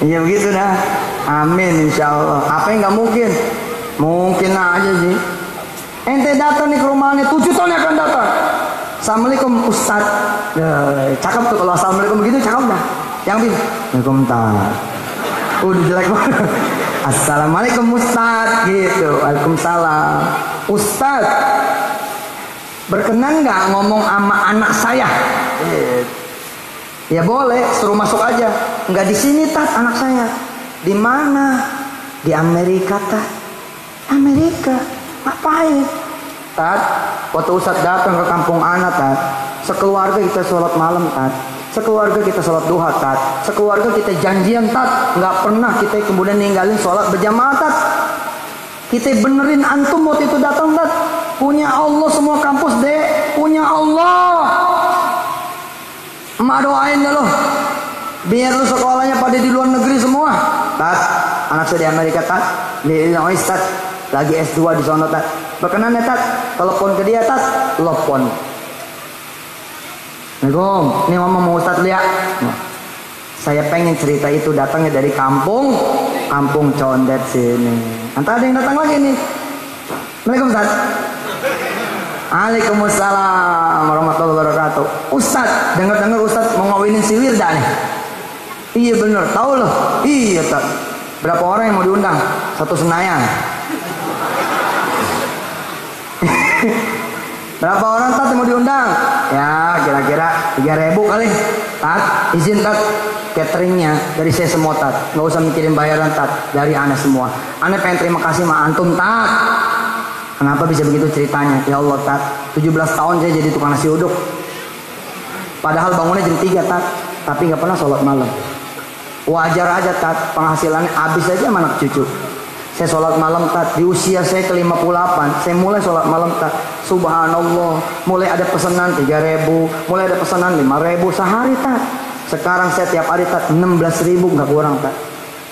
Iya begitu dah. Amin insya Allah. Apa yang gak mungkin? Mungkin aja sih. Ente datang nih ke rumahnya 7 tahun yang akan datang. Assalamualaikum Ustaz. Cakep tuh kalau assalamualaikum begitu, cakep dah. Yang bin, waalaikumsalam. Udah jelek banget. Assalamualaikum Ustaz gitu. Waalaikumsalam. Ustaz, berkenan nggak ngomong sama anak saya? Ya boleh, suruh masuk aja. Nggak di sini Tat, anak saya. Di mana? Di Amerika Tat. Amerika. Ngapain? Tat, waktu Ustaz datang ke kampung anak Tat, sekeluarga kita sholat malam Tat, sekeluarga kita sholat duha Tat, sekeluarga kita janjian Tat, nggak pernah kita kemudian ninggalin sholat berjamaah Tat. Kita benerin antum waktu itu datang Tat, punya Allah semua kampus deh, punya Allah. Emak doain ya lo, biar lu sekolahnya pada di luar negeri semua Tat. Anak saya di Amerika Tat, di Illinois Tat, lagi S2 di sana Tat. Berkenan ya Tat, telepon ke dia Tat, telepon. Assalamualaikum, ini mama mau Ustaz lihat. Saya pengen cerita itu datangnya dari kampung Condet sini. Nanti ada yang datang lagi nih. Assalamualaikum Ustaz. Waalaikumsalam warahmatullahi wabarakatuh. Ustaz, dengar Ustaz mau ngawinin si Wirda nih. Iya bener, tahu loh. Iya Tat. Berapa orang yang mau diundang? Satu Senayan. Berapa orang Tat yang mau diundang? Ya kira-kira 3.000 kali. Tat, izin Tat, cateringnya dari saya semua Tat. Nggak usah mikirin bayaran Tat, dari aneh semua. Aneh pengen terima kasih sama antum Tat. Kenapa bisa begitu ceritanya? Ya Allah Tat, 17 tahun saya jadi tukang nasi uduk. Padahal bangunnya jam 3 Tat, tapi nggak pernah sholat malam. Wajar aja Tat, penghasilannya habis aja sama anak cucu. Saya sholat malam Tat, di usia saya ke-58 saya mulai sholat malam Tat. Subhanallah, mulai ada pesanan 3.000, mulai ada pesanan 5.000 sehari Tat. Sekarang saya tiap hari Tat 16.000 nggak kurang Tat.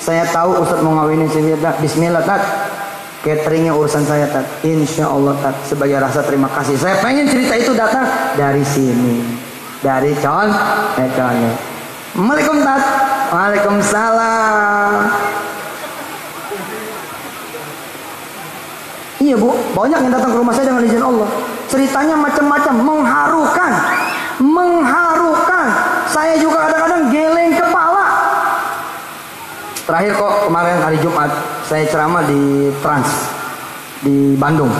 Saya tahu Ustaz mau ngawinin si Wirda, bismillah Tat, cateringnya urusan saya Tat, insya Allah Tat, sebagai rasa terima kasih. Saya pengen cerita itu datang dari sini, dari Condet. Assalamualaikum Tat. Waalaikumsalam. Iya Bu, banyak yang datang ke rumah saya dengan izin Allah. Ceritanya macam-macam, mengharukan. Saya juga kadang-kadang geleng kepala. Terakhir kok kemarin hari Jumat saya ceramah di Trans di Bandung.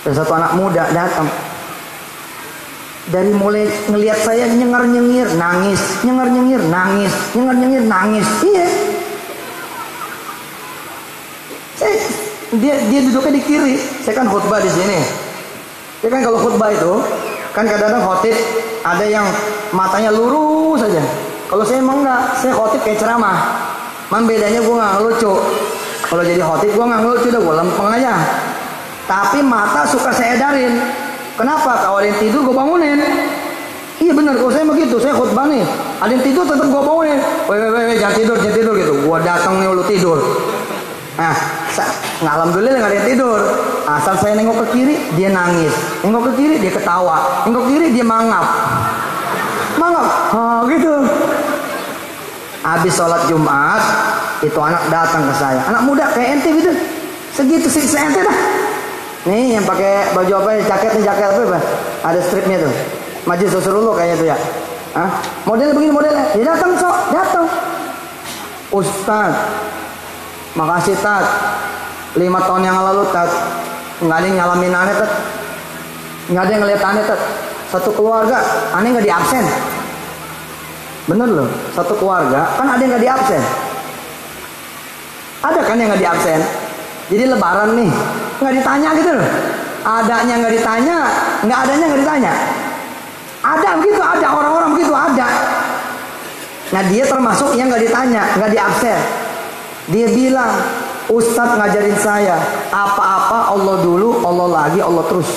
Ada satu anak muda datang. Dari mulai ngelihat saya nyengar-nyengir, nangis, nyengar-nyengir, nangis, nyengar-nyengir, nangis. Iya. Dia duduknya di kiri. Saya kan khutbah di sini. Ya kan kalau khutbah itu kan kadang-kadang khotib ada yang matanya lurus saja. Kalau saya emang enggak, saya khotib kayak ceramah. Bedanya gue nggak ngelucu. Kalau jadi khotib gue nggak ngelucu, dah gue lempeng aja. Tapi mata suka saya edarin. Kenapa? Kalau ada yang tidur gue bangunin. Iya benar, kalau saya begitu, saya khutbah nih. Ada yang tidur tetap gue bangunin. Weh, jangan tidur gitu. Gue datang nih lu tidur. Nah, alhamdulillah nggak ada yang tidur. Asal saya nengok ke kiri, dia nangis. Nengok ke kiri, dia ketawa. Nengok ke kiri, dia mangap. Gitu. Habis sholat Jumat, itu anak datang ke saya. Anak muda kayak ente gitu. Segitu siksa ente dah. Nih yang pakai baju apa ya? Jaket apa? Ada stripnya tuh. Majlis Rasulullah kayaknya tuh ya. Model begini modelnya. Dia datang datang. Ustaz, makasih Tat. 5 tahun yang lalu Tat, nggak ada yang nyalamin aneh Tat. Nggak ada yang ngeliat aneh Tat. Satu keluarga, aneh nggak diabsen. Bener loh, satu keluarga kan ada yang nggak diabsen. Ada kan yang nggak diabsen. Jadi lebaran nih, nggak ditanya gitu loh. Adanya nggak ditanya, nggak adanya nggak ditanya. Ada begitu, ada orang-orang begitu ada. Nah dia termasuk yang nggak ditanya, nggak diabsen. Dia bilang, Ustadz ngajarin saya apa-apa Allah dulu, Allah lagi, Allah terus.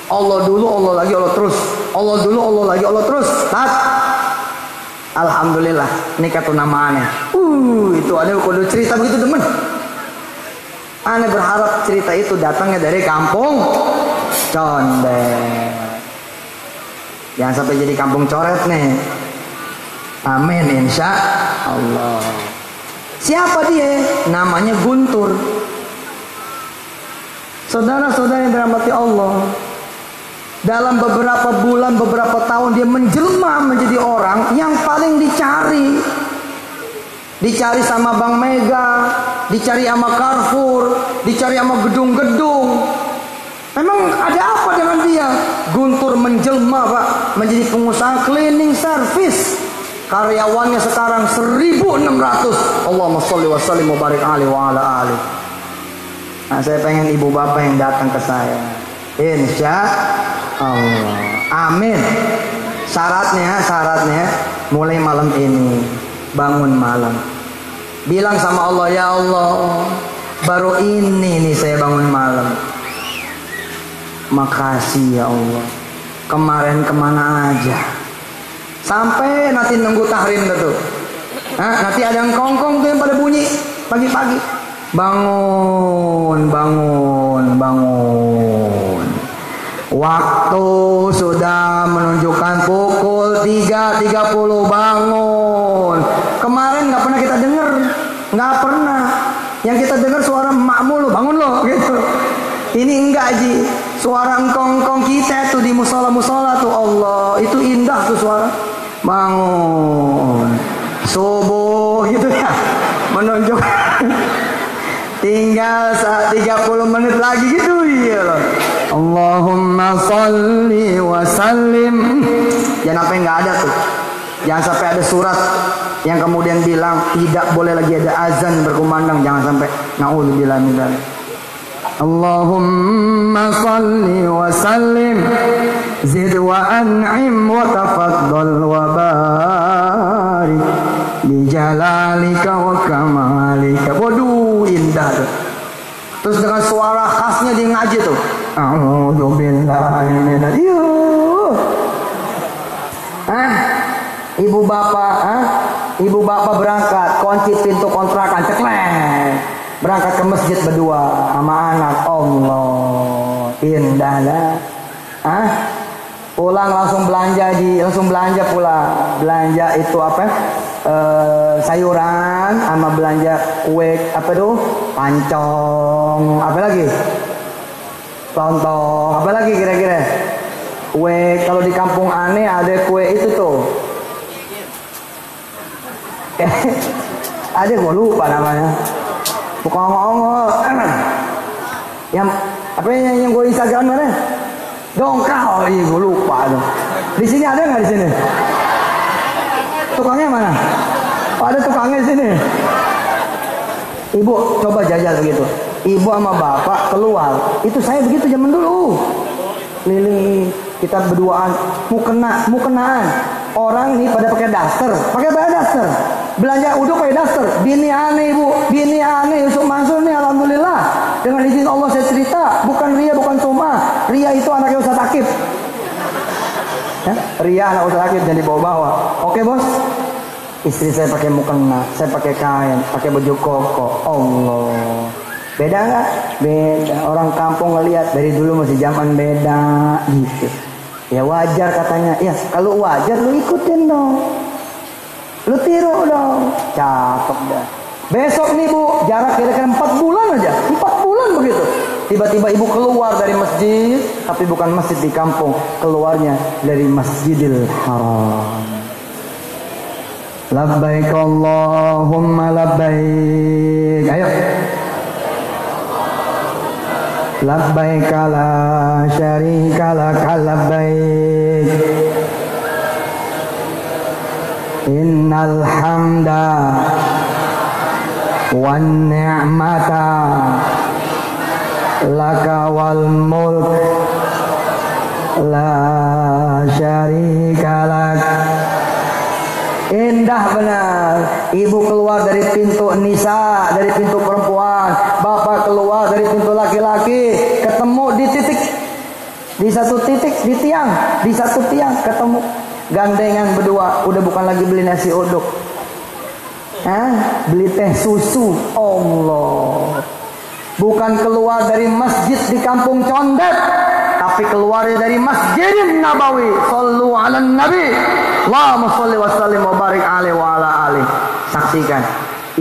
Allah dulu, Allah lagi, Allah terus. Allah dulu, Allah lagi, Allah terus. Tat. Alhamdulillah, ini kata nama aneh. Itu ada kudu cerita begitu teman. Aneh berharap cerita itu datangnya dari kampung Condet. Jangan sampai jadi kampung coret nih. Amin insya Allah. Siapa dia? Namanya Guntur. Saudara-saudara yang dirahmati Allah, dalam beberapa bulan, beberapa tahun dia menjelma menjadi orang yang paling dicari. Dicari sama Bank Mega, dicari sama Carrefour, dicari sama gedung-gedung. Memang ada apa dengan dia? Guntur menjelma Pak, menjadi pengusaha cleaning service. Karyawannya sekarang 1.600. Allahumma sholli wa sallim wa barik alaihi wa ala alihi. Nah, saya pengen ibu bapak yang datang ke saya. Insya Allah. Amin. Syaratnya mulai malam ini bangun malam. Bilang sama Allah, ya Allah, baru ini nih saya bangun malam. Makasih ya Allah. Kemarin kemana aja? Sampai nanti nunggu tahrim gitu. Nanti ada yang kongkong tuh yang pada bunyi pagi-pagi. Bangun. Waktu sudah menunjukkan pukul 3.30 bangun. Kemarin nggak pernah kita dengar, nggak pernah. Yang kita dengar suara emak mulu, bangun lo gitu. Ini enggak Ji, suara engkong-engkong kita tuh di musola-musola tuh Allah, itu indah tuh suara. Bangun, subuh gitu ya, menunjukkan. Tinggal 30 menit lagi gitu ya loh. Allahumma sholli wa sallim. Jangan sampai nggak ada tuh. Jangan sampai ada surat yang kemudian bilang tidak boleh lagi ada azan berkumandang. Jangan sampai. Naudzubillah min dzalik. Allahumma sholli wa sallim. Zid wa an'im wa tafaddal wa barik bi jalalika wa kamalika. Waduh, indah tuh. Terus dengan suara khasnya dia ngaji tuh. A'udzubillahi minadz. Ibu bapak berangkat, kunci pintu kontrakan, ceklek. Berangkat ke masjid berdua sama anak. Allah, indah lah. Pulang langsung belanja pulang. Belanja itu apa? Sayuran sama belanja kue apa tuh? Pancong, apa lagi? Lontong, apa lagi kira-kira? Kue kalau di kampung aneh ada kue itu tuh. Ada gue lupa namanya. Bukan ongol. Yang apa yang gue Instagram mana? Dongkal. Oh iya gue lupa tuh. Di sini ada nggak di sini? Tukangnya mana? Oh, ada tukangnya di sini. Ibu coba jajal begitu. Ibu sama bapak keluar. Itu saya begitu zaman dulu. Lili kita berduaan mukenaan. Orang nih pada pakai daster, belanja uduk pakai daster. Bini aneh ibu, bini aneh Yusuf Mansur nih, alhamdulillah. Dengan izin Allah saya cerita, bukan ria, bukan sumah. Ria itu anaknya Ustaz Akib. Ria anak Ustaz Akib jadi bawa-bawa. Oke bos, istri saya pakai mukena, saya pakai kain, pakai baju koko. Allah, beda nggak? Beda. Orang kampung ngelihat dari dulu masih zaman beda gitu. Ya wajar katanya. Ya kalau wajar lu ikutin dong. Lu tiru dong. Cakep dah. Besok nih bu, jarak kira-kira 4 bulan aja. 4 bulan begitu. Tiba-tiba ibu keluar dari masjid. Tapi bukan masjid di kampung. Keluarnya dari Masjidil Haram. Labbaik Allahumma labbaik. Ayo. Labbaik la syarika lak labbaik innal hamda wan ni'mata laka wal mulk la syarika lak. Indah benar. Ibu keluar dari pintu nisa, dari pintu perempuan. Bapak keluar dari pintu laki-laki. Ketemu di titik, di satu titik, di tiang, di satu tiang ketemu. Gandengan berdua. Udah bukan lagi beli nasi uduk, beli teh susu. Allah. Bukan keluar dari masjid di kampung Condet, tapi keluar dari Masjidin Nabawi. Shallu ala Nabi. Allahumma sholli wa sallim wa barik alaihi wa ala alihi. Saksikan,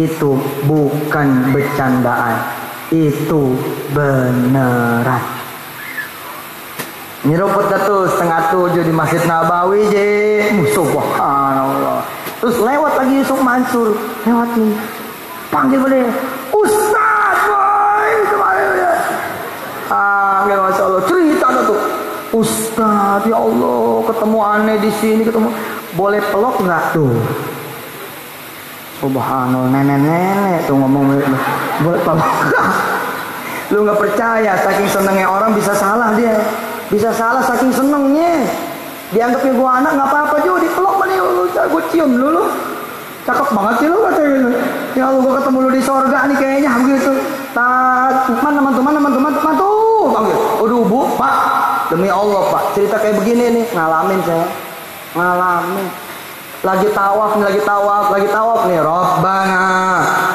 itu bukan bercandaan, itu beneran. Nyeruput tuh 6:30 di Masjid Nabawi je. Subhanallah. Terus lewat lagi Yusuf Mansur, lewat nih. Panggil boleh, Ustaz, boy, kemarin ya. Masya Allah, cerita tuh. Ustaz, ya Allah, ketemu aneh di sini, ketemu. Boleh peluk nggak tuh? Subhanallah, nenek-nenek tuh ngomong boleh peluk. Lu nggak percaya, saking senengnya orang bisa salah dia, bisa salah saking senengnya. Dianggapnya gua anak nggak apa-apa juga, dipeluk mana lu, gua cium dulu. Cakep banget sih lu katanya. Ya Allah, gua ketemu lu di sorga nih kayaknya begitu. Teman-teman tuh, panggil. Aduh bu, pak, demi Allah pak, cerita kayak begini nih, ngalamin saya, ngalamin. Lagi tawaf nih, Rabbana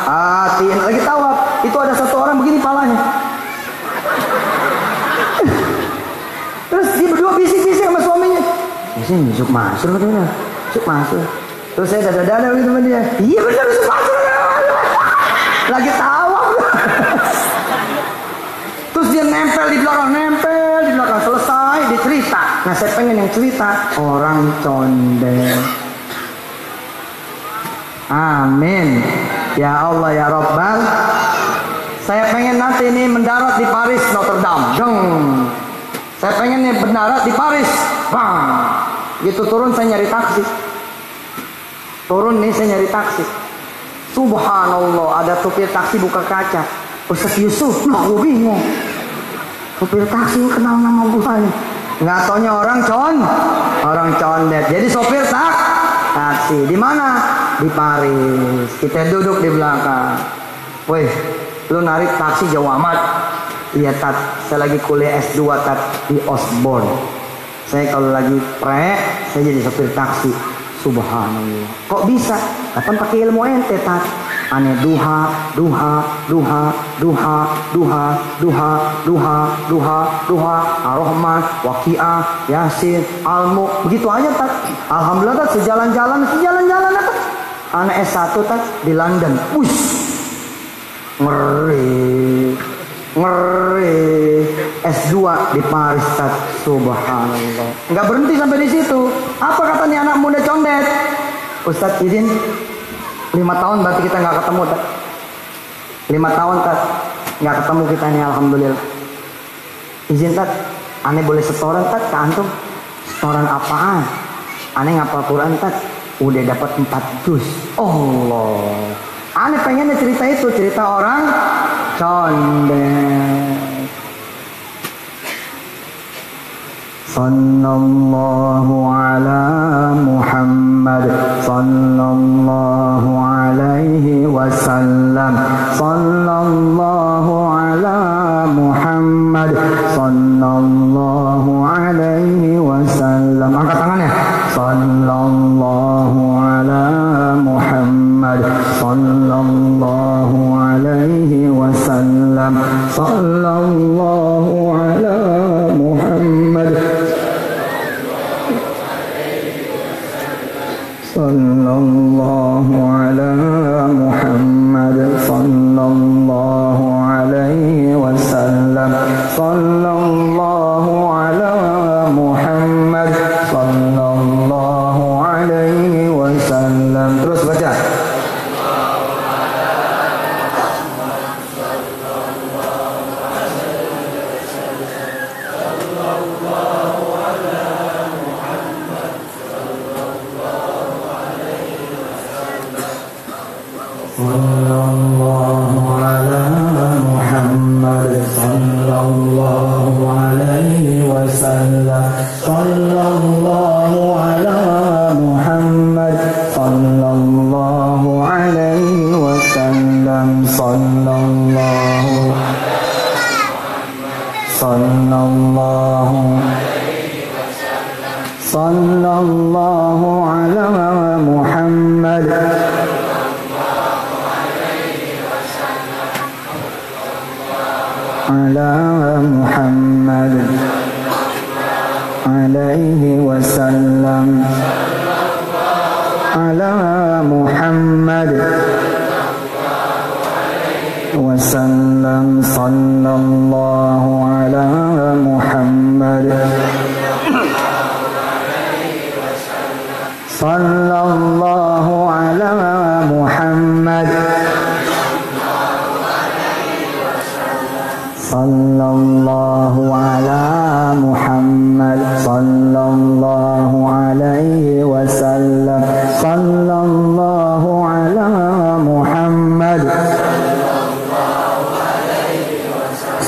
atin, lagi tawaf. Itu ada satu orang begini palanya. Terus dia berdua bisik-bisik sama suaminya. Ini Yusuf Mansur katanya, Yusuf Mansur. Terus saya dada-dada gitu sama dia. Iya benar Yusuf Mansur. Lagi tawaf. Terus dia nempel di belakang. Selesai dicerita. Nah saya pengen yang cerita orang Condet. Amin. Ya Allah ya Rabbal. Saya pengen nanti ini mendarat di Paris Notre Dame. Saya pengen nih mendarat di Paris. Bang. Gitu turun saya nyari taksi. Subhanallah, ada supir taksi buka kaca. Ustaz Yusuf, aku bingung. Supir taksi kenal nama gue. Nggak taunya orang Condet. Jadi supir taksi. Di mana? Di Paris. Kita duduk di belakang. Weh, lu narik taksi jauh amat. Iya tat, saya lagi kuliah S2 tat di Osborne. Saya kalau lagi saya jadi supir taksi. Subhanallah. Kok bisa? Kapan pakai ilmu ente tat? Aneh duha, Ar-Rahman, Waqiah, Yasin, Al-Mulk. Begitu aja tat. Alhamdulillah tat, sejalan-jalan tat. Anak S1 tat di London. Ngeri. S2 di Paris tat. Subhanallah. Enggak berhenti sampai di situ. Apa katanya anak muda Condet? Ustaz izin 5 tahun berarti kita nggak ketemu, Tat. 5 tahun, Tat, nggak ketemu kita nih, alhamdulillah. Izin, Tat, aneh boleh setoran, Tat, ke antum? Setoran apaan? Aneh ngapal Quran, Tat, udah dapat 4 juz. Allah, aneh pengennya cerita itu, cerita orang condet. Sallallahu ala Muhammad, sallallahu alaihi wasallam, sallallahu ala Muhammad, sallallahu alaihi wasallam. Angkat tangannya. Sallallahu ala Muhammad, sallallahu alaihi wasallam, sallallahu ala Muhammad, sallallahu ala Muhammad, sallallahu alaihi wasallam, sallallahu ala Muhammad, sallallahu alaihi wasallam. Terus baca. Sallallahu ala Muhammad, sallallahu alaihi wasallam, sallallahu ala Muhammad, sallallahu alaihi wasallam, sallallahu ala Muhammad, ala Muhammad alaihi wasallam, ala Muhammad wasallam, sallallahu ala Muhammad, sallallahu ala Muhammad, sallallahu ala Muhammad, sallallahu alaihi wasallam, sallallahu ala Muhammad.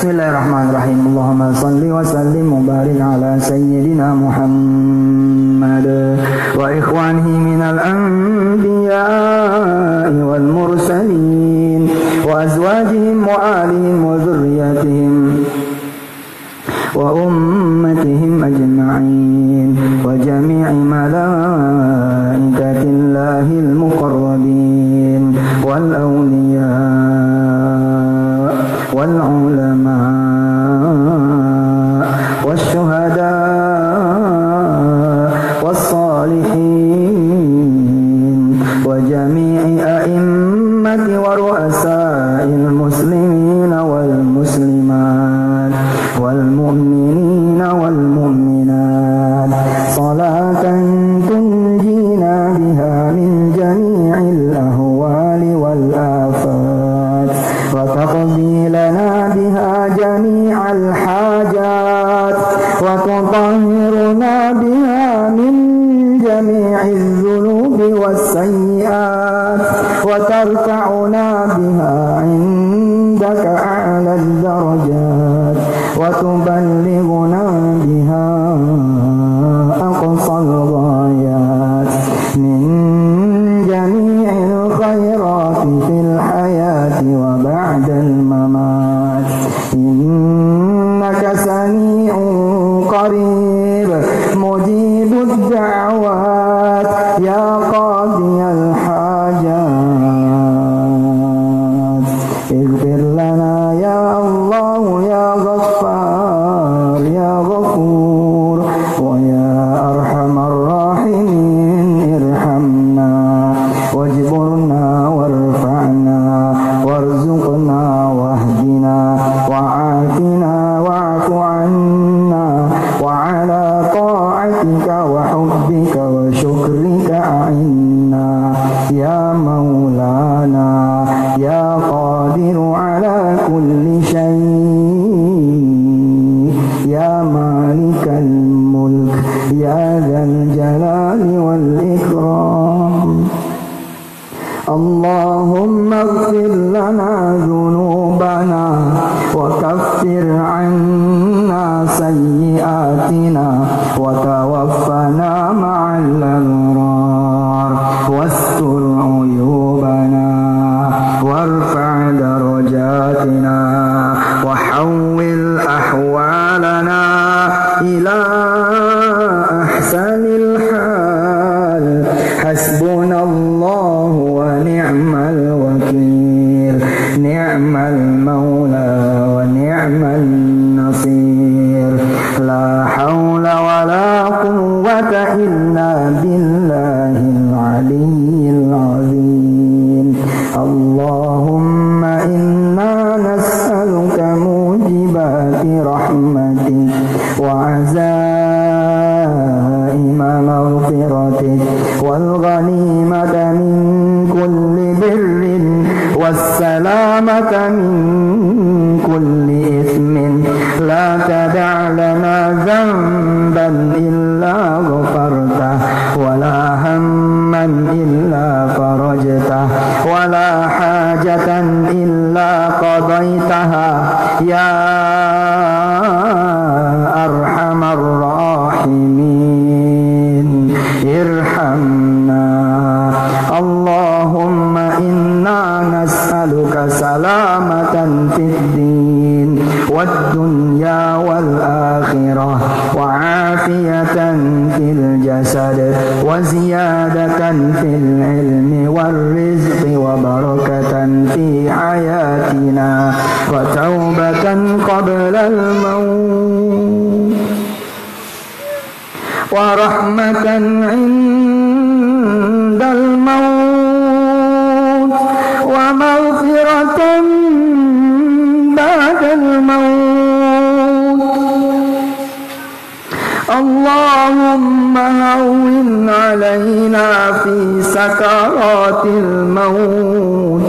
Bismillahirrahmanirrahim. Allahumma salli wa sallim wa barik ala sayyidina Muhammad wa ikhwanihi minal anbiya'i wal mursalin wa azwajihim wa alihim wa dhurriyyatihim wa ummatihim ajma'in wa jami'i malaikatillahil muqarrabin wal awliya wal ulama wasyuhada wassalihin wa jami'i a'immati wa ru'asa'il muslimina wal muslimat wal mu'minina wal mu'minat salatan tunjina biha min jami'il ahwali wal afat wa taqdi lana biha jami'al hajat wa tutahhiruna biha min jami'iz dhunubi was sayyi'at wa tarfa'una biha 'indaka a'lal darajat wa tuballighuna biha aqsal ghayat min jami'il khairati fil hayati wa ba'dal mamat innaka sami'un qarib mujibud da'wat ya qadiyal hajat ighfir lana ya Allah ya Ghaffar ya Ghafur wa ya arhamar rahimin irhamna wajburna warfa'na warzuqna wahdina wa'afina wa'fu 'anna wa 'ala ta'atika wa hubbika wa syukrika a'inna ربنا يا مولانا يا قادر على كل شيء يا مالك الملك يا ذا الجلال والإكرام. اللهم اغفر لنا ذنوبنا وكفر عنا سيئاتنا وتوفنا مع الأبرار واستر عيوبنا وارفع درجاتنا وحول أحوالنا إلى أحسن الحال. حسبنا الله ونعم الوكيل نعم المولى ونعم النصير. لا حول ولا قوة إلا بالله العلي العظيم. اللهم إنا نسألك موجبات رحمتك وعزائم مغفرتك والغنيمة من كل بر والسلامة من كل إثم. لا تدع لنا ذنبا إلا غفرته ولا هما إلا فرجته ولا حاجة إلا قضيتها يا أرحم الراحمين. ارحمنا. اللهم إنا نسألك سلامة في الدين والدنيا والآخرة وعافية في الجسد وزيادة في العلم والرزق وبركة في حياتنا وتوبة قبل الموت ورحمة عند الموت ومغفرة بعد الموت. اللهم هون علينا في سكرات الموت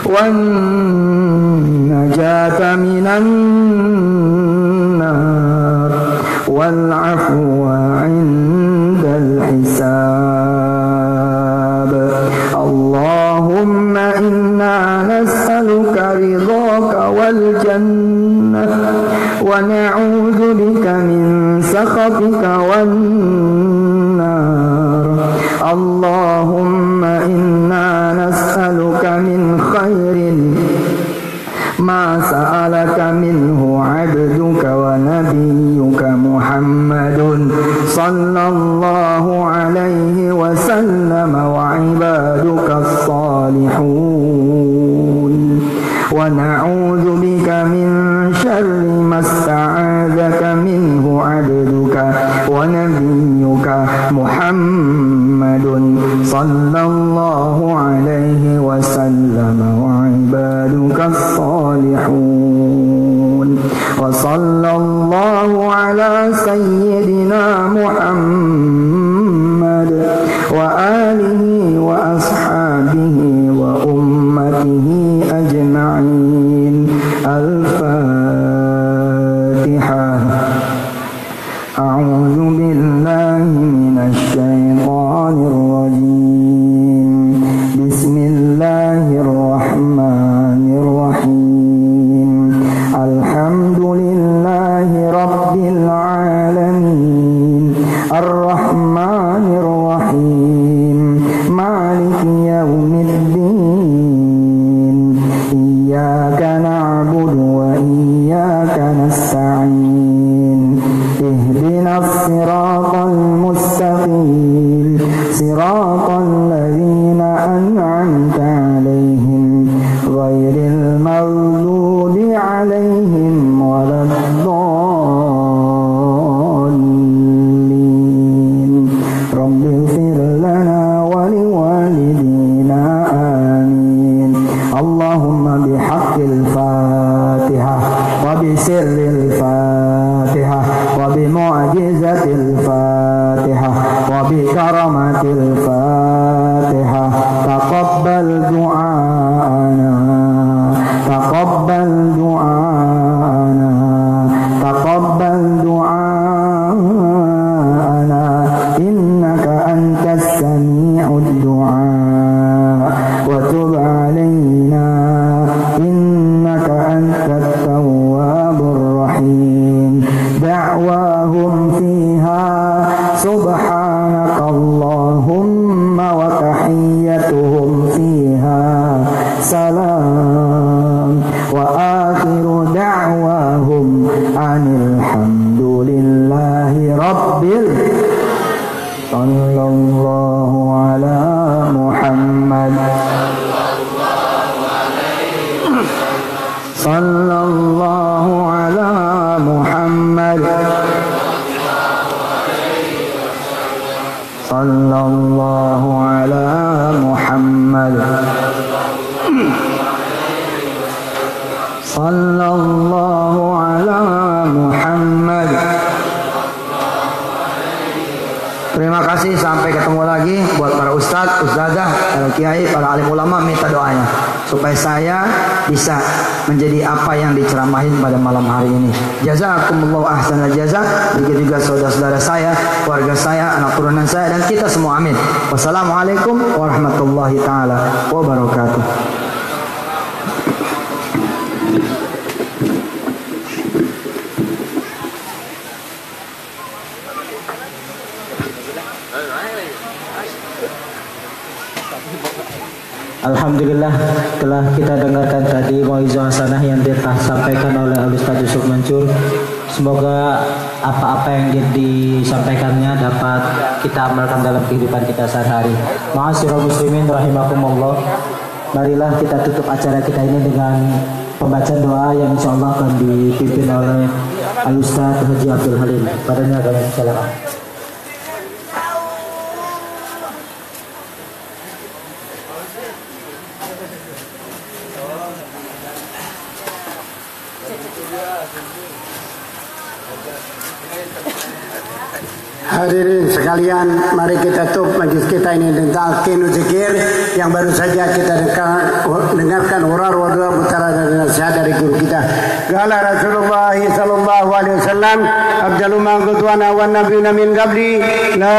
والنجاة من النار والعفو عند الحساب. اللهم إنا نسألك رضاك والجنة ونعوذ بك من سخطك والنار. اللهم إنا نسألك من خير ما سألك منه عبدك ونبيك محمد صلى الله عليه وسلم وعبادك الصالحون. ونعوذ بك من شر ما استعاذك منه عبدك ونبيك محمد صلى الله عليه وسلم وعبادك الصالحون. وصلى الله على سيدنا محمد وآله وأصحابه وأمته أجمعين. الفاتحة. أعوذ بالله من الشيطان الرجيم. بسم الله الرحمن الرحيم. الحمد لله رب العالمين الرحمن الرحيم مالك يوم الدين. إياك نعبد وإياك نستعين. اهدنا الصراط المستقيم صراط الذين أنعمت عليهم غير المغضوب عليهم ولا الضالين. رب اغفر لنا ولوالدينا آمين. اللهم بحق الفاتحة وبسر الفاتحة وبمعجزة الفاتحة وبكرمة الفاتحة subhanakallahumma wa tahiyyatuhum fiha salam wa akhiru da'wahum anil hamdulillahi rabbil sallallahu ala Muhammad sallallahu ala Muhammad sallallahu ala Muhammad sallallahu ala Muhammad. Terima kasih, sampai ketemu lagi. Buat para ustadz, ustadzah, para kiai, para alim ulama, minta doanya supaya saya bisa menjadi apa yang diceramahin pada malam hari ini. Jazakumullahu ahsanal jaza. Begitu juga saudara-saudara saya, keluarga saya, anak turunan saya, dan kita semua, amin. Wassalamualaikum warahmatullahi taala wabarakatuh. Alhamdulillah, telah kita dengarkan tadi mauizah hasanah yang disampaikan oleh Al-Ustaz Yusuf Mansur. Semoga apa-apa yang disampaikannya dapat kita amalkan dalam kehidupan kita sehari-hari. Ma'asyiral muslimin rahimakumullah. Marilah kita tutup acara kita ini dengan pembacaan doa yang insyaallah akan dipimpin oleh Al-Ustaz Haji Abdul Halim. Padanya kami silakan. Hadirin sekalian, mari kita tutup majlis kita ini dengan talqinu zikir yang baru saja kita dengarkan urar wa doa putara dan nasihat dari guru kita. Qala Rasulullah sallallahu alaihi wasallam, afdalu ma qutwana wan nabiyuna min qabli la